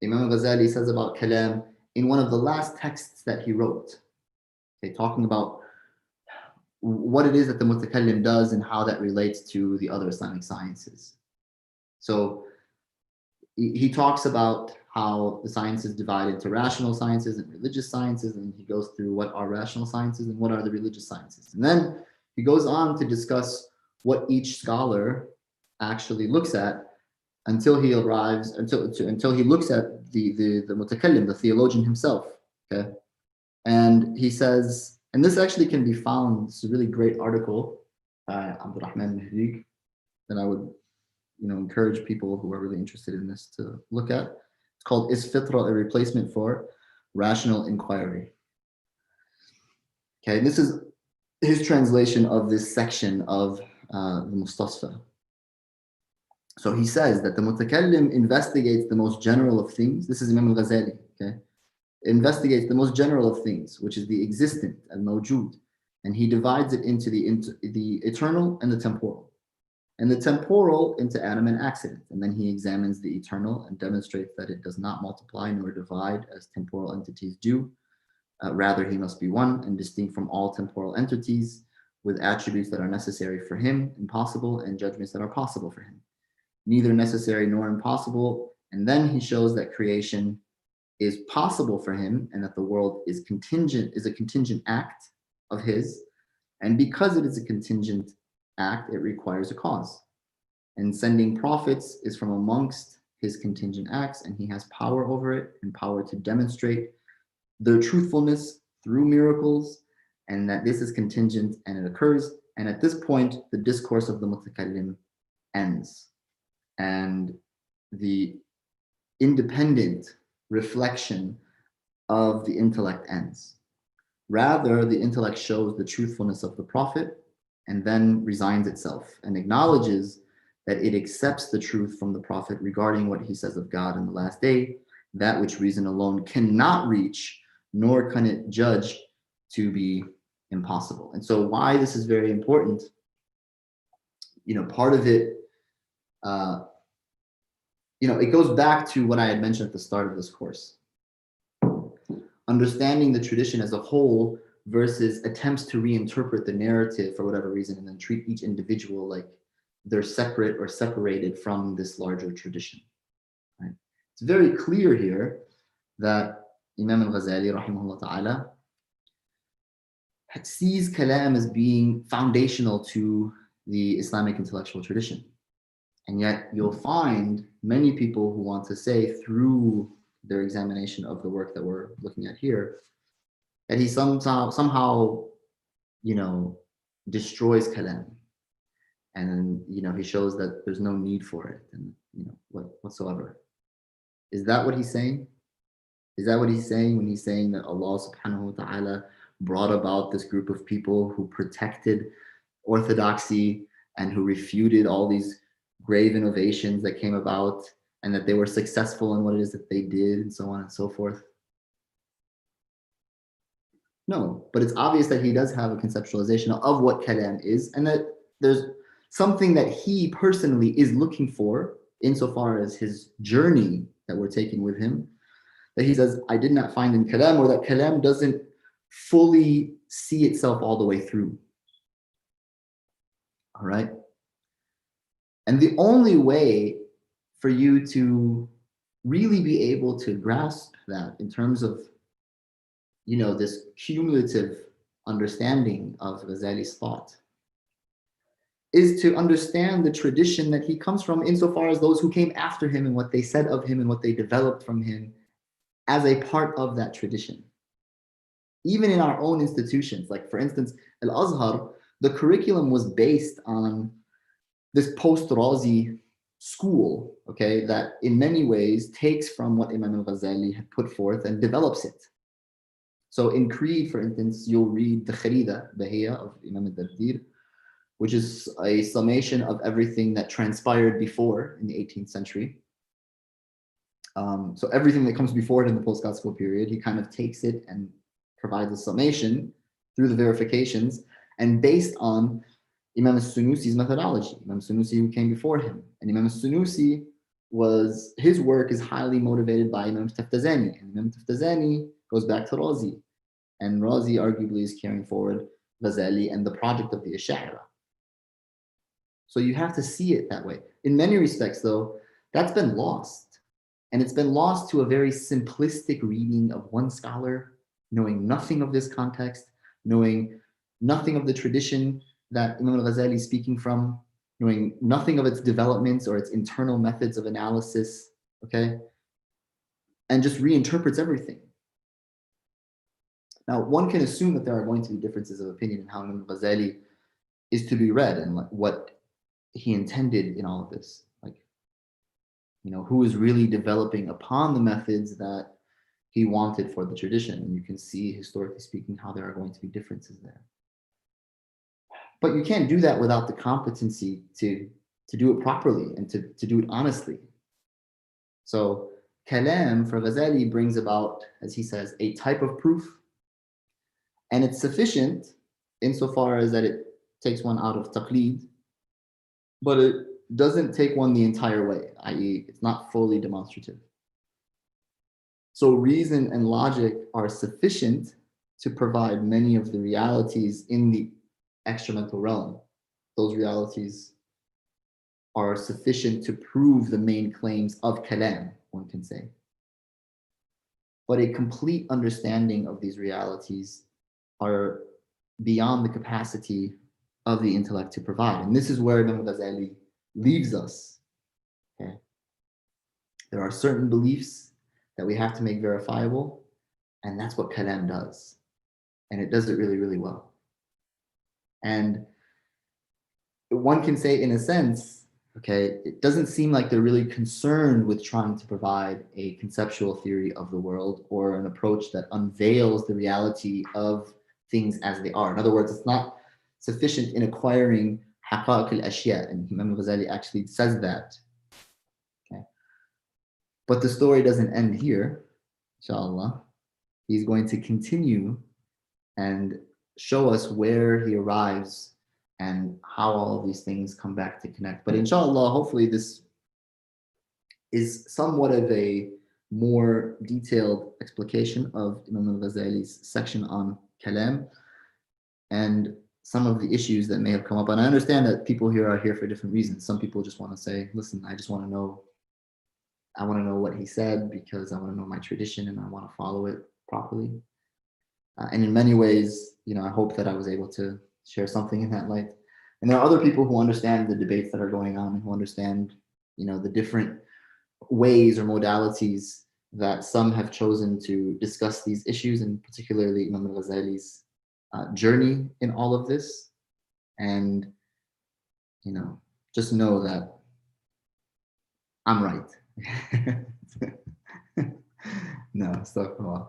Speaker 1: Imam al-Ghazālī says about kalam in one of the last texts that he wrote, okay, talking about what it is that the mutakallim does and how that relates to the other Islamic sciences. So he talks about how the sciences divide into rational sciences and religious sciences, and he goes through what are rational sciences and what are the religious sciences. And then he goes on to discuss what each scholar actually looks at until he arrives, until he looks at the mutakallim, the theologian himself. Okay. And he says, and this actually can be found, it's a really great article by Abdurrahman Mahdig that I would encourage people who are really interested in this to look at. It's called Is Fitra a Replacement for Rational Inquiry? Okay, and this is his translation of this section of the Mustasfa. So he says that the mutakallim investigates the most general of things. This is Imam al-Ghazālī, okay? Investigates the most general of things, which is the existent, al-mawjud, and he divides it into the eternal and the temporal. And the temporal into atom and accident. And then he examines the eternal and demonstrates that it does not multiply nor divide as temporal entities do. Rather, he must be one and distinct from all temporal entities with attributes that are necessary for him, impossible, and judgments that are possible for him. Neither necessary nor impossible. And then he shows that creation is possible for him and that the world is a contingent act of his. And because it is a contingent act, it requires a cause. And sending prophets is from amongst his contingent acts, and he has power over it and power to demonstrate their truthfulness through miracles, and that this is contingent and it occurs. And at this point, the discourse of the mutakallim ends, and the independent reflection of the intellect ends. Rather, the intellect shows the truthfulness of the prophet and then resigns itself and acknowledges that it accepts the truth from the prophet regarding what he says of God in the last day, that which reason alone cannot reach, nor can it judge to be impossible. And so why this is very important, part of it, it goes back to what I had mentioned at the start of this course. Understanding the tradition as a whole versus attempts to reinterpret the narrative for whatever reason and then treat each individual like they're separate or separated from this larger tradition. Right? It's very clear here that Imam al-Ghazālī rahimahullah ta'ala sees kalam as being foundational to the Islamic intellectual tradition. And yet you'll find many people who want to say through their examination of the work that we're looking at here, that he somehow destroys kalam, and he shows that there's no need for it, and whatsoever. Is that what he's saying? Is that what he's saying when he's saying that Allah subhanahu wa ta'ala brought about this group of people who protected orthodoxy and who refuted all these grave innovations that came about, and that they were successful in what it is that they did, and so on and so forth? No, but it's obvious that he does have a conceptualization of what kalam is, and that there's something that he personally is looking for insofar as his journey that we're taking with him, that he says, I did not find in kalam, or that kalam doesn't fully see itself all the way through. All right? And the only way for you to really be able to grasp that in terms of this cumulative understanding of Ghazali's thought is to understand the tradition that he comes from, insofar as those who came after him and what they said of him and what they developed from him as a part of that tradition. Even in our own institutions, like for instance, Al-Azhar, the curriculum was based on this post-Razi school, okay, that in many ways takes from what Imam al-Ghazālī had put forth and develops it. So in Creed, for instance, you'll read the Kharida, Bahiyya of Imam al-Dardir, which is a summation of everything that transpired before in the 18th century. So everything that comes before it in the post-classical period, he kind of takes it and provides a summation through the verifications, and based on Imam al-Sunusi's methodology, Imam al-Sunusi who came before him. And Imam al-Sunusi his work is highly motivated by Imam Taftazani, and Imam Taftazani goes back to Razi, and Razi arguably is carrying forward Ghazali and the project of the Ash'ari. So you have to see it that way. In many respects, though, that's been lost. And it's been lost to a very simplistic reading of one scholar, knowing nothing of this context, knowing nothing of the tradition that Imam al-Ghazali is speaking from, knowing nothing of its developments or its internal methods of analysis, okay? And just reinterprets everything. Now, one can assume that there are going to be differences of opinion in how Imam al-Ghazali is to be read and what he intended in all of this. Like, who is really developing upon the methods that he wanted for the tradition. And you can see, historically speaking, how there are going to be differences there. But you can't do that without the competency to do it properly and to do it honestly. So kalam for Ghazali brings about, as he says, a type of proof, and it's sufficient insofar as that it takes one out of taqlid, but it doesn't take one the entire way, i.e., it's not fully demonstrative. So reason and logic are sufficient to provide many of the realities in the extramental realm. Those realities are sufficient to prove the main claims of kalam, one can say. But a complete understanding of these realities are beyond the capacity of the intellect to provide. And this is where Imam Ghazali leaves us. Okay? There are certain beliefs that we have to make verifiable, and that's what kalam does. And it does it really, really well. And one can say, in a sense, okay, it doesn't seem like they're really concerned with trying to provide a conceptual theory of the world or an approach that unveils the reality of things as they are. In other words, it's not sufficient in acquiring haqa'iq al-ashya, and Imam Ghazali actually says that. Okay. But the story doesn't end here, inshallah. He's going to continue and show us where he arrives and how all of these things come back to connect. But inshallah, hopefully this is somewhat of a more detailed explication of Imam al-Ghazali's section on kalam and some of the issues that may have come up. And I understand that people here are here for different reasons. Some people just want to say, listen, I want to know what he said because I want to know my tradition and I want to follow it properly. And in many ways, I hope that I was able to share something in that light. And there are other people who understand the debates that are going on and who understand, the different ways or modalities that some have chosen to discuss these issues, and particularly Imam al-Ghazali's journey in all of this. And, just know that I'm right. No, astaghfirullah.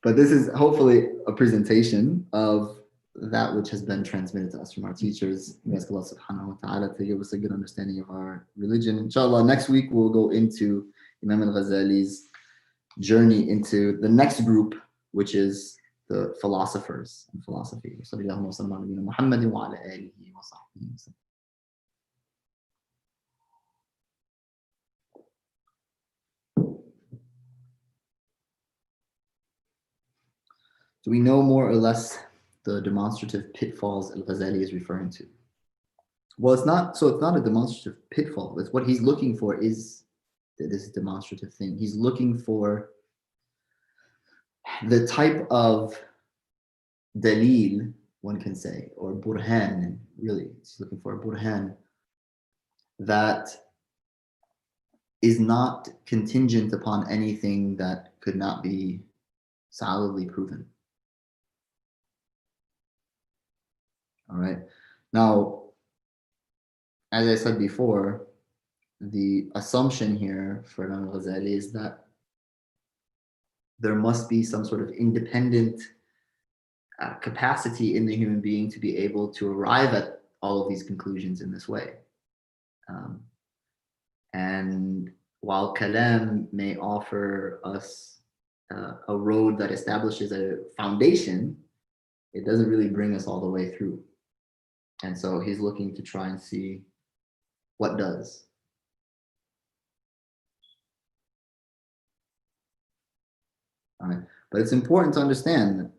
Speaker 1: But this is hopefully a presentation of that which has been transmitted to us from our teachers. We ask Allah subhanahu wa ta'ala to give us a good understanding of our religion. Inshallah, next week we'll go into Imam al-Ghazali's journey into the next group, which is the philosophers and philosophy. Do we know more or less the demonstrative pitfalls al-Ghazali is referring to? Well, it's not a demonstrative pitfall. It's what he's looking for is this demonstrative thing. He's looking for the type of dalil, one can say, or burhan, really. He's looking for a burhan that is not contingent upon anything that could not be solidly proven. All right. Now, as I said before, the assumption here for Imam al-Ghazali is that there must be some sort of independent capacity in the human being to be able to arrive at all of these conclusions in this way. And while kalam may offer us a road that establishes a foundation, it doesn't really bring us all the way through. And so he's looking to try and see what does. All right. But it's important to understand that,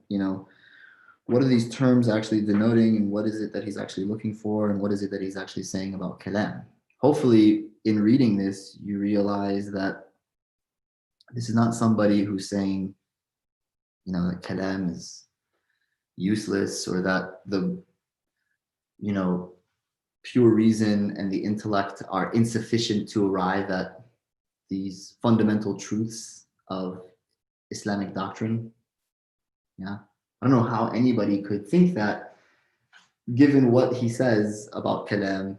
Speaker 1: what are these terms actually denoting, and what is it that he's actually looking for, and what is it that he's actually saying about kalam. Hopefully, in reading this, you realize that this is not somebody who's saying, that kalam is useless, or that the, pure reason and the intellect are insufficient to arrive at these fundamental truths of Islamic doctrine. Yeah. I don't know how anybody could think that, given what he says about kalam,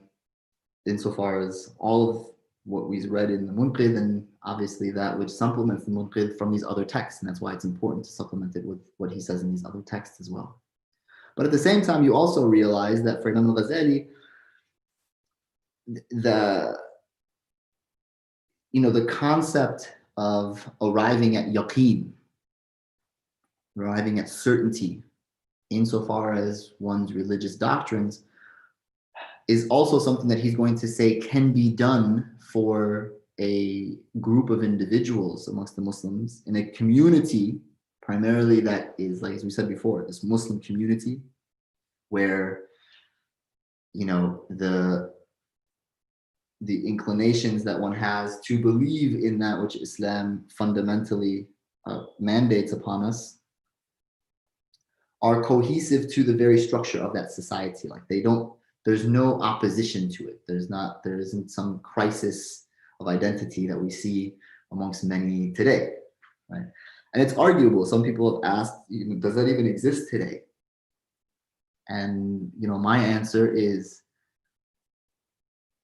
Speaker 1: insofar as all of what we've read in the Munqidh, and obviously that which supplements the Munqidh from these other texts. And that's why it's important to supplement it with what he says in these other texts as well. But at the same time, you also realize that for Imam al-Ghazālī, the concept of arriving at yaqeen, arriving at certainty, insofar as one's religious doctrines, is also something that he's going to say can be done for a group of individuals amongst the Muslims in a community, primarily that is, like as we said before, this Muslim community where the inclinations that one has to believe in that which Islam fundamentally mandates upon us are cohesive to the very structure of that society. Like there's no opposition to it. There isn't some crisis of identity that we see amongst many today, right? And it's arguable. Some people have asked, does that even exist today? And my answer is,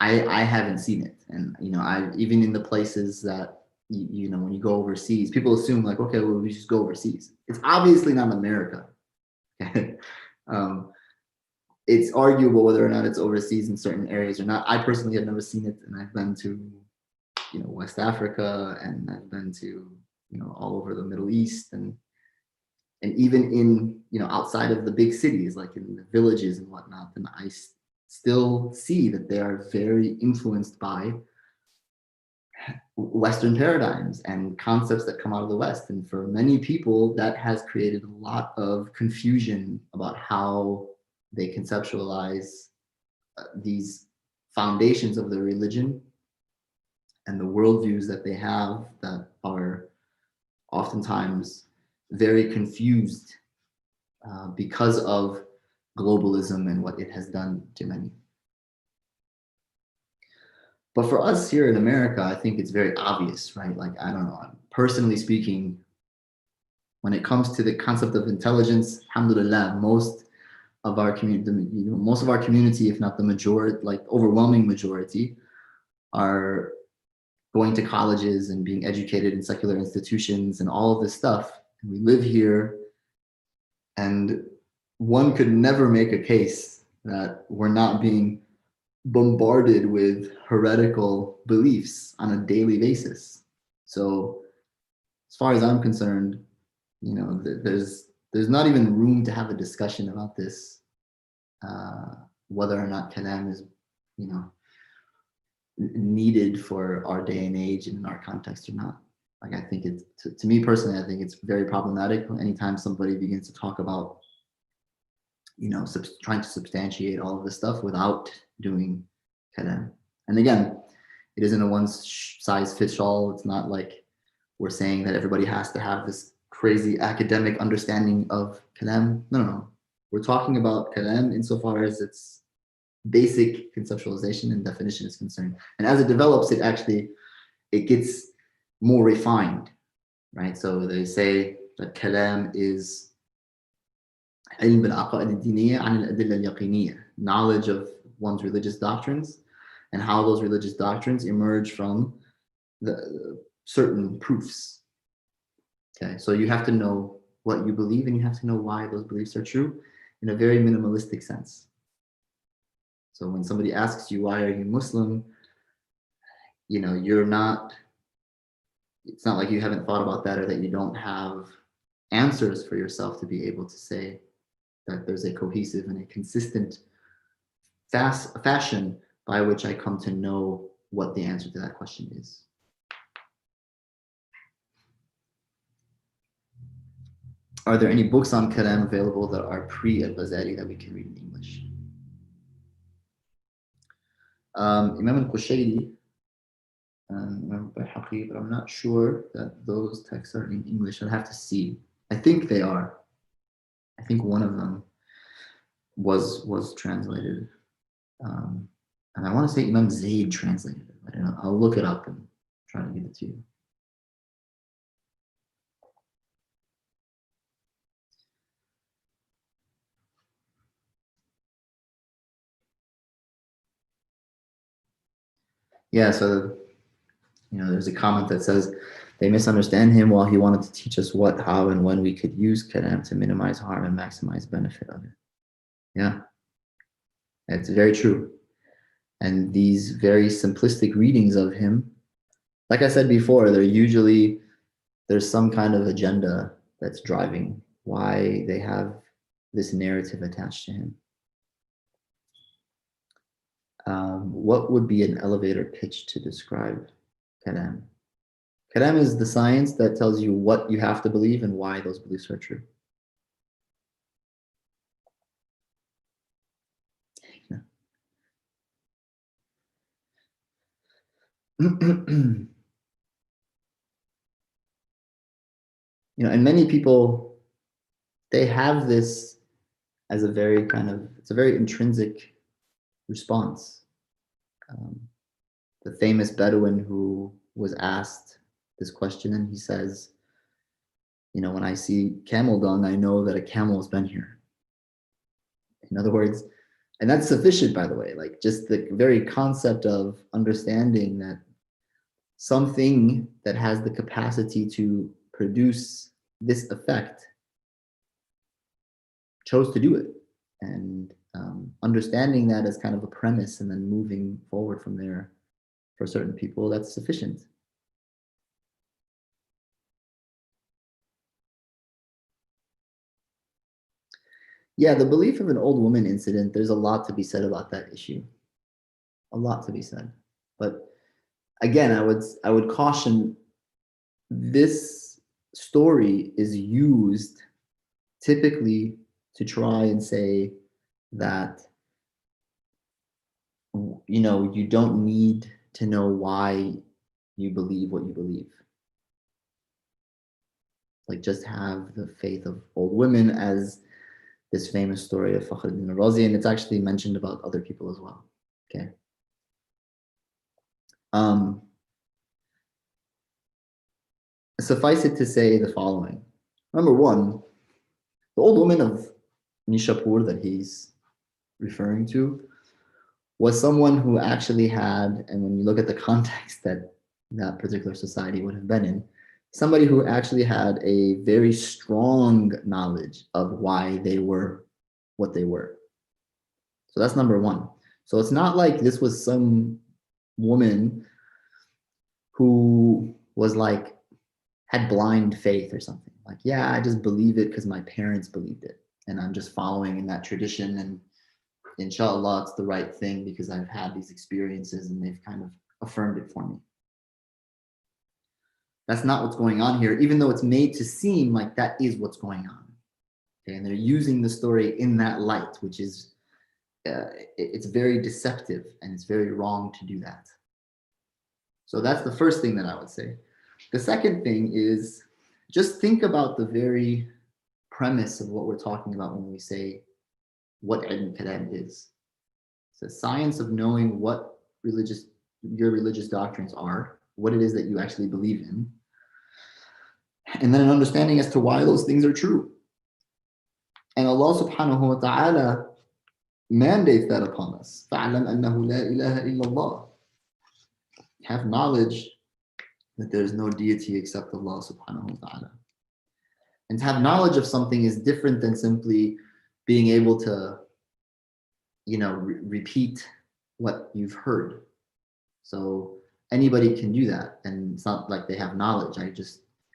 Speaker 1: I haven't seen it. And I even in the places that when you go overseas, people assume like, okay, well, we just go overseas. It's obviously not America. It's arguable whether or not it's overseas in certain areas or not. I personally have never seen it, and I've been to West Africa, and I've been to all over the Middle East, and even in outside of the big cities, like in the villages and whatnot, and I still see that they are very influenced by Western paradigms and concepts that come out of the West. And for many people, that has created a lot of confusion about how they conceptualize these foundations of their religion and the worldviews that they have, that are oftentimes very confused because of globalism and what it has done to many. But for us here in America, I think it's very obvious, right? Like, I don't know, personally speaking, when it comes to the concept of intelligence, alhamdulillah, most of our community, if not the majority, like overwhelming majority, are going to colleges and being educated in secular institutions and all of this stuff. And we live here, and one could never make a case that we're not being bombarded with heretical beliefs on a daily basis. So as far as I'm concerned, there's not even room to have a discussion about this, whether or not kalam is, needed for our day and age and in our context or not. Like, I think it's, to me personally, I think it's very problematic anytime somebody begins to talk about, trying to substantiate all of this stuff without doing kalam. And again, it isn't a one size fits all. It's not like we're saying that everybody has to have this crazy academic understanding of kalam. No. We're talking about kalam insofar as its basic conceptualization and definition is concerned. And as it develops, it gets more refined, right? So they say that kalam is علم العقائد الدينية عن الأدلة اليقينية, knowledge of one's religious doctrines and how those religious doctrines emerge from the certain proofs. Okay, so you have to know what you believe, and you have to know why those beliefs are true in a very minimalistic sense. So when somebody asks you, why are you Muslim? It's not like you haven't thought about that, or that you don't have answers for yourself to be able to say that there's a cohesive and a consistent fashion by which I come to know what the answer to that question is. Are there any books on Kalam available that are pre-al-Ghazālī that we can read in English? Imam al-Qushayri, Imam al-Bayhaqi, but I'm not sure that those texts are in English. I'd have to see. I think they are. I think one of them was translated. And I want to say Imam Zayd translated it. I don't know. I'll look it up and try to give it to you. Yeah, so there's a comment that says they misunderstand him while he wanted to teach us what, how, and when we could use kalam to minimize harm and maximize benefit of it. Yeah, that's very true. And these very simplistic readings of him, like I said before, there's some kind of agenda that's driving why they have this narrative attached to him. What would be an elevator pitch to describe kalam? Kalam is the science that tells you what you have to believe and why those beliefs are true. And many people, they have this as a very it's a very intrinsic response. The famous Bedouin who was asked this question, and he says, when I see camel dung, I know that a camel has been here. In other words, and that's sufficient, by the way, like just the very concept of understanding that something that has the capacity to produce this effect chose to do it. And understanding that as kind of a premise and then moving forward from there, for certain people, that's sufficient. Yeah, the belief of an old woman incident, there's a lot to be said about that issue. A lot to be said. But again, I would caution, this story is used typically to try and say that you don't need to know why you believe what you believe. Like, just have the faith of old women, as this famous story of Fakhruddin al-Razi, and it's actually mentioned about other people as well. Okay. Suffice it to say the following. Number one, the old woman of Nishapur that he's referring to was someone who actually had, and when you look at the context that that particular society would have been in, somebody who actually had a very strong knowledge of why they were what they were. So that's number one. So it's not like this was some woman who was like, had blind faith or something. Like, yeah, I just believe it because my parents believed it, and I'm just following in that tradition, and inshallah, it's the right thing because I've had these experiences and they've kind of affirmed it for me. That's not what's going on here, even though it's made to seem like that is what's going on. Okay, and they're using the story in that light, which is, it's very deceptive and it's very wrong to do that. So that's the first thing that I would say. The second thing is, just think about the very premise of what we're talking about when we say what ilm kalam is. It's the science of knowing what your religious doctrines are, what it is that you actually believe in, and then an understanding as to why those things are true. And Allah subhanahu wa ta'ala mandates that upon us. فَعْلَمْ أَنَّهُ لَا إِلَهَ إِلَّا اللَّهِ. Have knowledge that there's no deity except Allah subhanahu wa ta'ala. And to have knowledge of something is different than simply being able to, repeat what you've heard. So anybody can do that, and it's not like they have knowledge.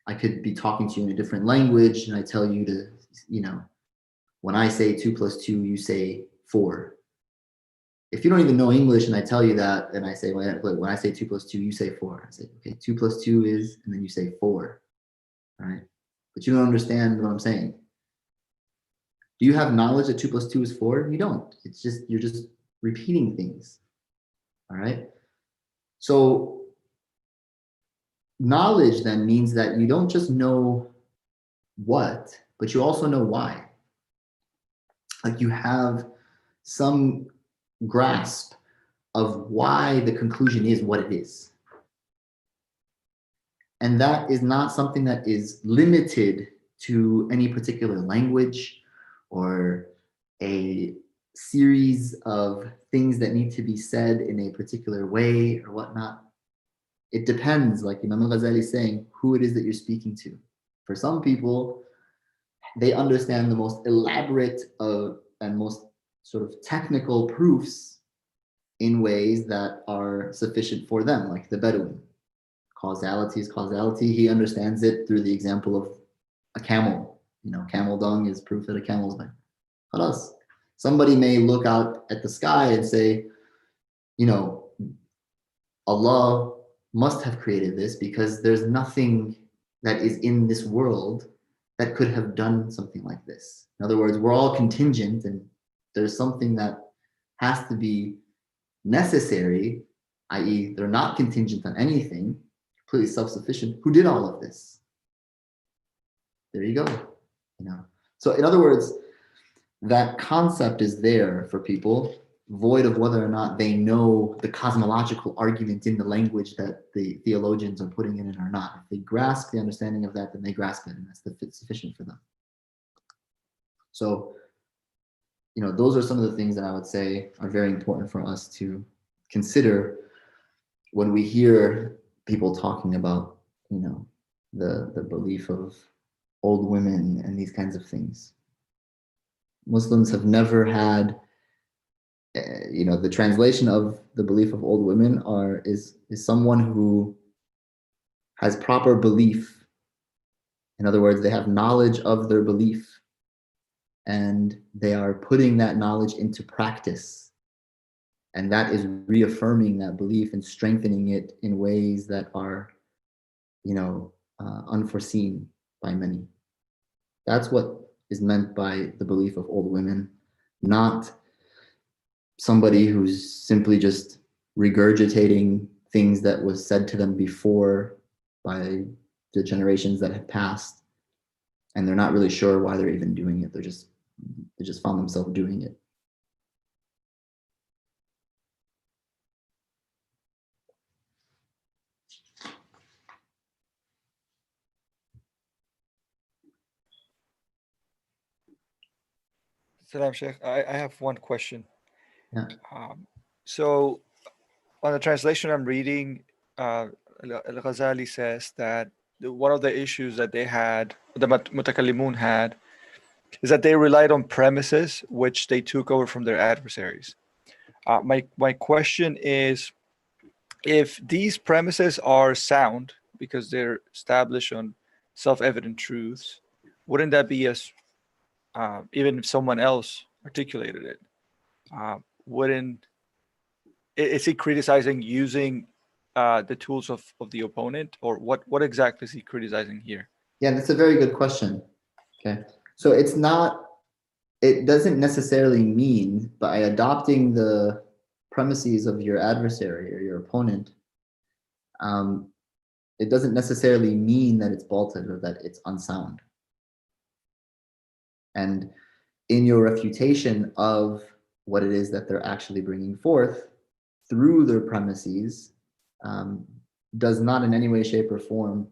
Speaker 1: I could be talking to you in a different language, and I tell you to, when I say 2 + 2, you say 4. If you don't even know English and I tell you that, and I say, when I say 2 + 2, you say 4. I say, okay, 2 + 2 is, and then you say 4. All right. but you don't understand what I'm saying. Do you have knowledge that 2 plus 2 is 4? You don't. It's just, you're just repeating things. All right. So knowledge then means that you don't just know what, but you also know why. Like you have some grasp of why the conclusion is what it is. And that is not something that is limited to any particular language or a series of things that need to be said in a particular way or whatnot. It depends, like Imam al-Ghazālī is saying, who it is that you're speaking to. For some people, they understand the most elaborate and most sort of technical proofs in ways that are sufficient for them, like the Bedouin. Causality is causality. He understands it through the example of a camel. You know, camel dung is proof that a camel's been. Khalas. Somebody may look out at the sky and say, you know, Allah must have created this because there's nothing that is in this world that could have done something like this. In other words, we're all contingent and there's something that has to be necessary, i.e. they're not contingent on anything, completely self-sufficient. Who did all of this? There you go. You know. So in other words, that concept is there for people, void of whether or not they know the cosmological argument in the language that the theologians are putting in it or not. If they grasp the understanding of that, then they grasp it, and that's sufficient for them. So, you know, those are some of the things that I would say are very important for us to consider when we hear people talking about, you know, the belief of old women and these kinds of things. Muslims have never had, you know, the translation of the belief of old women is someone who has proper belief. In other words, they have knowledge of their belief and they are putting that knowledge into practice. And that is reaffirming that belief and strengthening it in ways that are, you know, unforeseen by many. That's what is meant by the belief of old women, not somebody who's simply just regurgitating things that was said to them before by the generations that have passed, and they're not really sure why they're even doing it. They just found themselves doing it.
Speaker 2: Salam Sheikh. I have one question.
Speaker 1: Yeah.
Speaker 2: So on the translation I'm reading, al-Ghazālī says that one of the issues that they had, the mutakallimun had, is that they relied on premises which they took over from their adversaries. My question is, if these premises are sound because they're established on self-evident truths, wouldn't that be as even if someone else articulated it, is he criticizing using the tools of the opponent, or what exactly is he criticizing here?
Speaker 1: Yeah, that's a very good question. Okay, so it doesn't necessarily mean by adopting the premises of your adversary or your opponent, it doesn't necessarily mean that it's bolted or that it's unsound. And in your refutation of what it is that they're actually bringing forth through their premises, does not in any way, shape, or form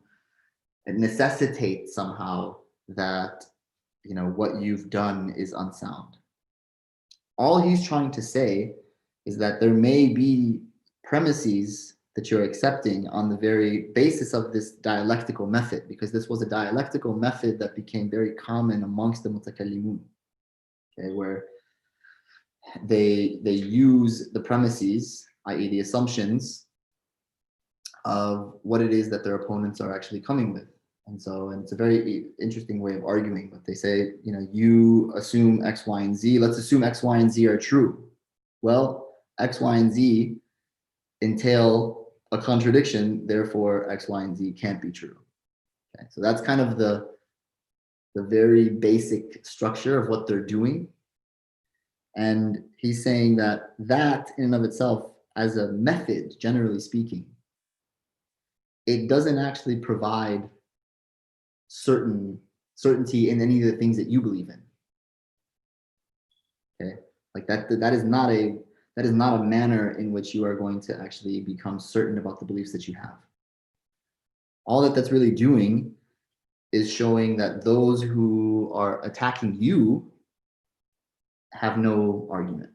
Speaker 1: necessitate somehow that, you know, what you've done is unsound. All he's trying to say is that there may be premises that you're accepting on the very basis of this dialectical method, because this was a dialectical method that became very common amongst the mutakallimun, okay, where they use the premises, i.e. the assumptions of what it is that their opponents are actually coming with. And it's a very interesting way of arguing, but they say, you know, you assume X, Y, and Z. Let's assume X, Y, and Z are true. Well, X, Y, and Z entail a contradiction, therefore X, Y, and Z can't be true. Okay, so that's kind of the the very basic structure of what they're doing. And he's saying that in and of itself, as a method, generally speaking, it doesn't actually provide certainty in any of the things that you believe in. Okay, like that is not a manner in which you are going to actually become certain about the beliefs that you have. All that's really doing is showing that those who are attacking you have no argument.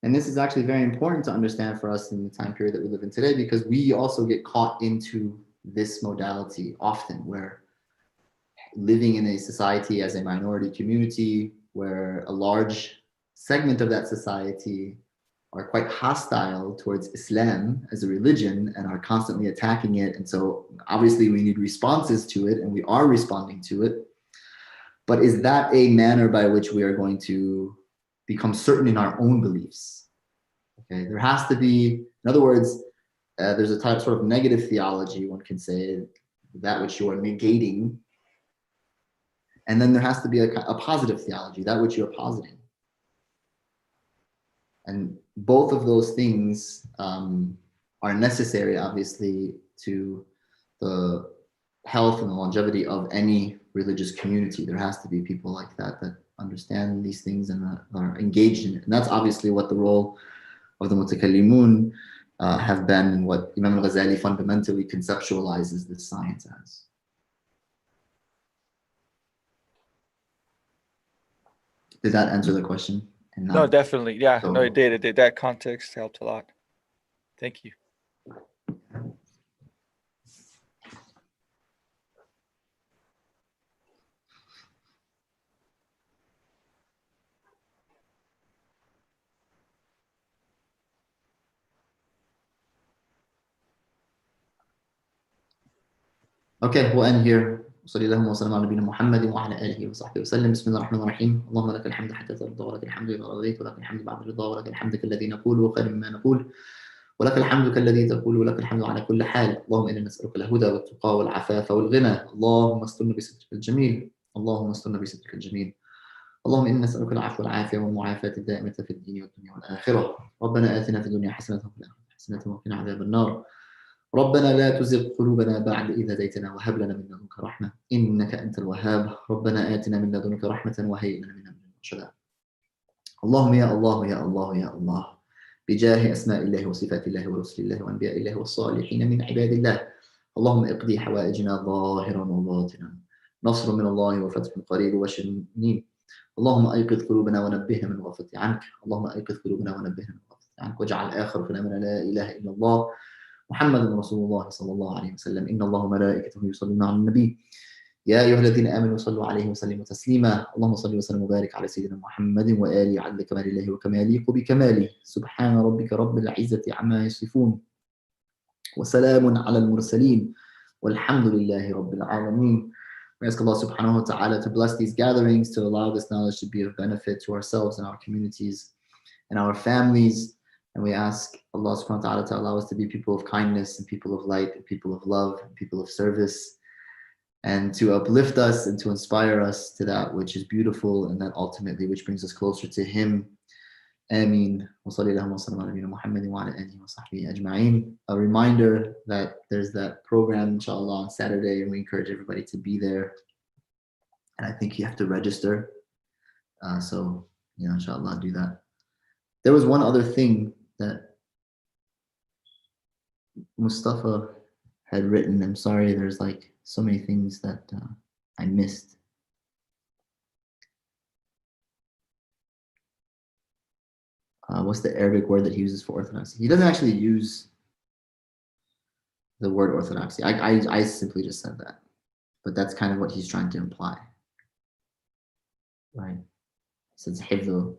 Speaker 1: And this is actually very important to understand for us in the time period that we live in today, because we also get caught into this modality often, where living in a society as a minority community, where a large segment of that society are quite hostile towards Islam as a religion and are constantly attacking it. And so obviously we need responses to it, and we are responding to it. But is that a manner by which we are going to become certain in our own beliefs? Okay, there has to be, in other words, there's a type sort of negative theology, one can say, that which you are negating. And then there has to be a positive theology, that which you're positing. And both of those things are necessary, obviously, to the health and the longevity of any religious community. There has to be people like that understand these things and are engaged in it. And that's obviously what the role of the mutakallimun have been, and what Imam al-Ghazālī fundamentally conceptualizes this science as. Did that answer the question?
Speaker 2: No, definitely. Yeah,
Speaker 1: so,
Speaker 2: no, it did. It did. That context helped a lot. Thank you.
Speaker 1: Okay, we'll end here. صلى الله وسلم على نبينا محمد وعلى اله وصحبه وسلم. بسم الله الرحمن الرحيم. اللهم لك الحمد حتى ترضى، ولك الحمد اذا رضيت، ولك الحمد بعد الرضا، ولك الحمد كالذي نقول وخير مما نقول، ولك الحمد كالذي تقول، ولك الحمد على كل حال. اللهم انا نسالك الهدى والتقى والعفاف والغنى. اللهم استرنا بسترك الجميل، اللهم استرنا بسترك الجميل. اللهم انا نسالك العفو والعافيه والمعافاه الدائمه في الدين والدنيا والاخره. ربنا اتنا في الدنيا حسنه وفي الاخره حسنه وقنا عذاب النار. ربنا لا تزغ قلوبنا بعد إذ هديتنا وهب لنا من لدنك رحمة إنك أنت الوهاب. ربنا آتنا من لدنك رحمة وهيئ لنا من أمرنا رشدا. اللهم يا الله يا الله يا الله، بجاه أسماء الله وصفات الله ورسل الله وأنبياء الله والصالحين من عباد الله، اللهم اقضي حوائجنا ظاهرا وباطنا، نصر من الله وفتح قريب وبشر منيب. اللهم أيقظ قلوبنا ونبهنا من الغفلة عنك، اللهم أيقظ قلوبنا ونبهنا من الغفلة عنك، واجعل آخر كلامنا لا إله إلا الله محمد رسول الله صلى الله عليه وسلم. إن الله وملائكته يصلون على النبي يا أيها الذين آمنوا صلوا عليه وسلموا تسليما. اللهم صل وسلم وبارك على سيدنا محمد وآله عدد كمال الله وكما يليق بكماله. سبحان ربك رب العزة عما يصفون وسلام على المرسلين والحمد لله رب العالمين. We ask Allah subhanahu wa ta'ala to bless these gatherings, to allow this knowledge to be of benefit to ourselves and our communities and our families. And we ask Allah subhanahu wa ta'ala to allow us to be people of kindness and people of light and people of love and people of service, and to uplift us and to inspire us to that which is beautiful and that ultimately which brings us closer to Him. Ameen. A reminder that there's that program inshallah on Saturday, and we encourage everybody to be there. And I think you have to register. So, inshallah, do that. There was one other thing that Mustafa had written. I'm sorry, there's like so many things that I missed. What's the Arabic word that he uses for orthodoxy? He doesn't actually use the word orthodoxy. I simply just said that, but that's kind of what he's trying to imply, right? He says حفظ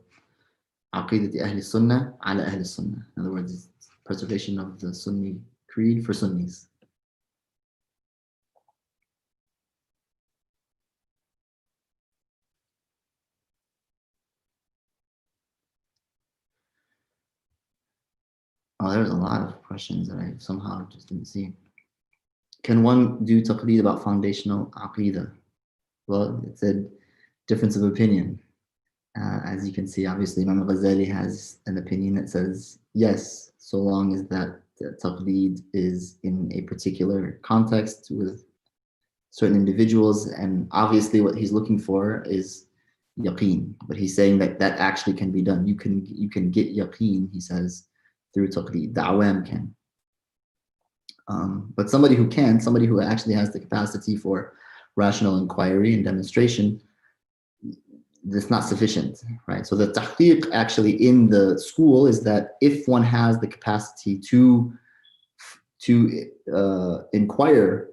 Speaker 1: عقيدة أهل السنة على أهل السنة. In other words, it's preservation of the Sunni creed for Sunnis. Oh, there's a lot of questions that I somehow just didn't see. Can one do taqdeed about foundational aqidah? Well, it's a difference of opinion. As you can see, obviously, Imam al-Ghazālī has an opinion that says, yes, so long as that taqleed is in a particular context with certain individuals, and obviously what he's looking for is yaqeen, but he's saying that that actually can be done. You can get yaqeen, he says, through taqleed. The awam can. But somebody who actually has the capacity for rational inquiry and demonstration, that's not sufficient, right? So the tahqiq actually in the school is that if one has the capacity to inquire,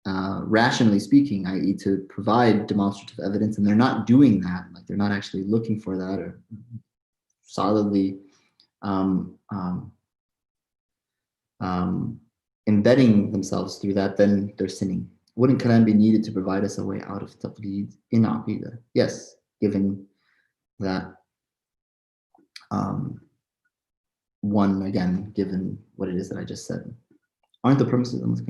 Speaker 1: rationally speaking, i.e. to provide demonstrative evidence, and they're not doing that, like they're not actually looking for that or solidly embedding themselves through that, then they're sinning. Wouldn't kalam be needed to provide us a way out of taqleed in aqidah? Yes, given that given what it is that I just said. Aren't the premises of the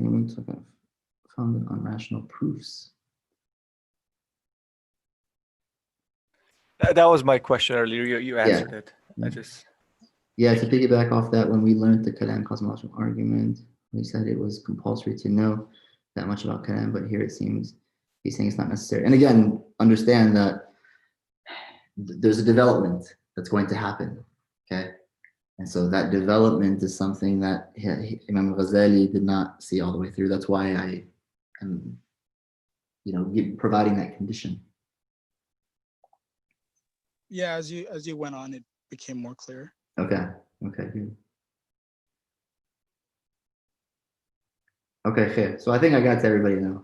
Speaker 1: founded on rational proofs?
Speaker 2: That was my question earlier. You answered it.
Speaker 1: To piggyback off that, when we learned the kalam cosmological argument, we said it was compulsory to know that much about kalam, but here it seems he's saying it's not necessary. And again, understand that there's a development that's going to happen, okay? And so that development is something that Imam al-Ghazālī did not see all the way through. That's why I am, providing that condition.
Speaker 3: Yeah, as you went on, it became more clear.
Speaker 1: Okay, good. Okay, so I think I got to everybody now.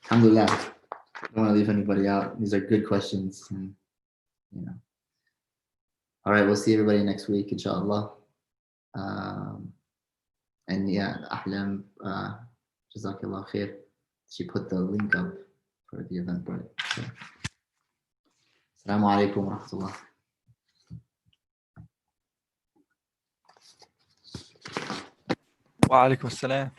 Speaker 1: Alhamdulillah. I don't want to leave anybody out. These are good questions. And, All right, we'll see everybody next week, inshallah. And yeah, Ahlam, Jazakallah khair. She put the link up for the event, right? So. Assalamu alaikum wa rahmatullah.
Speaker 2: Wa alaikum assalam.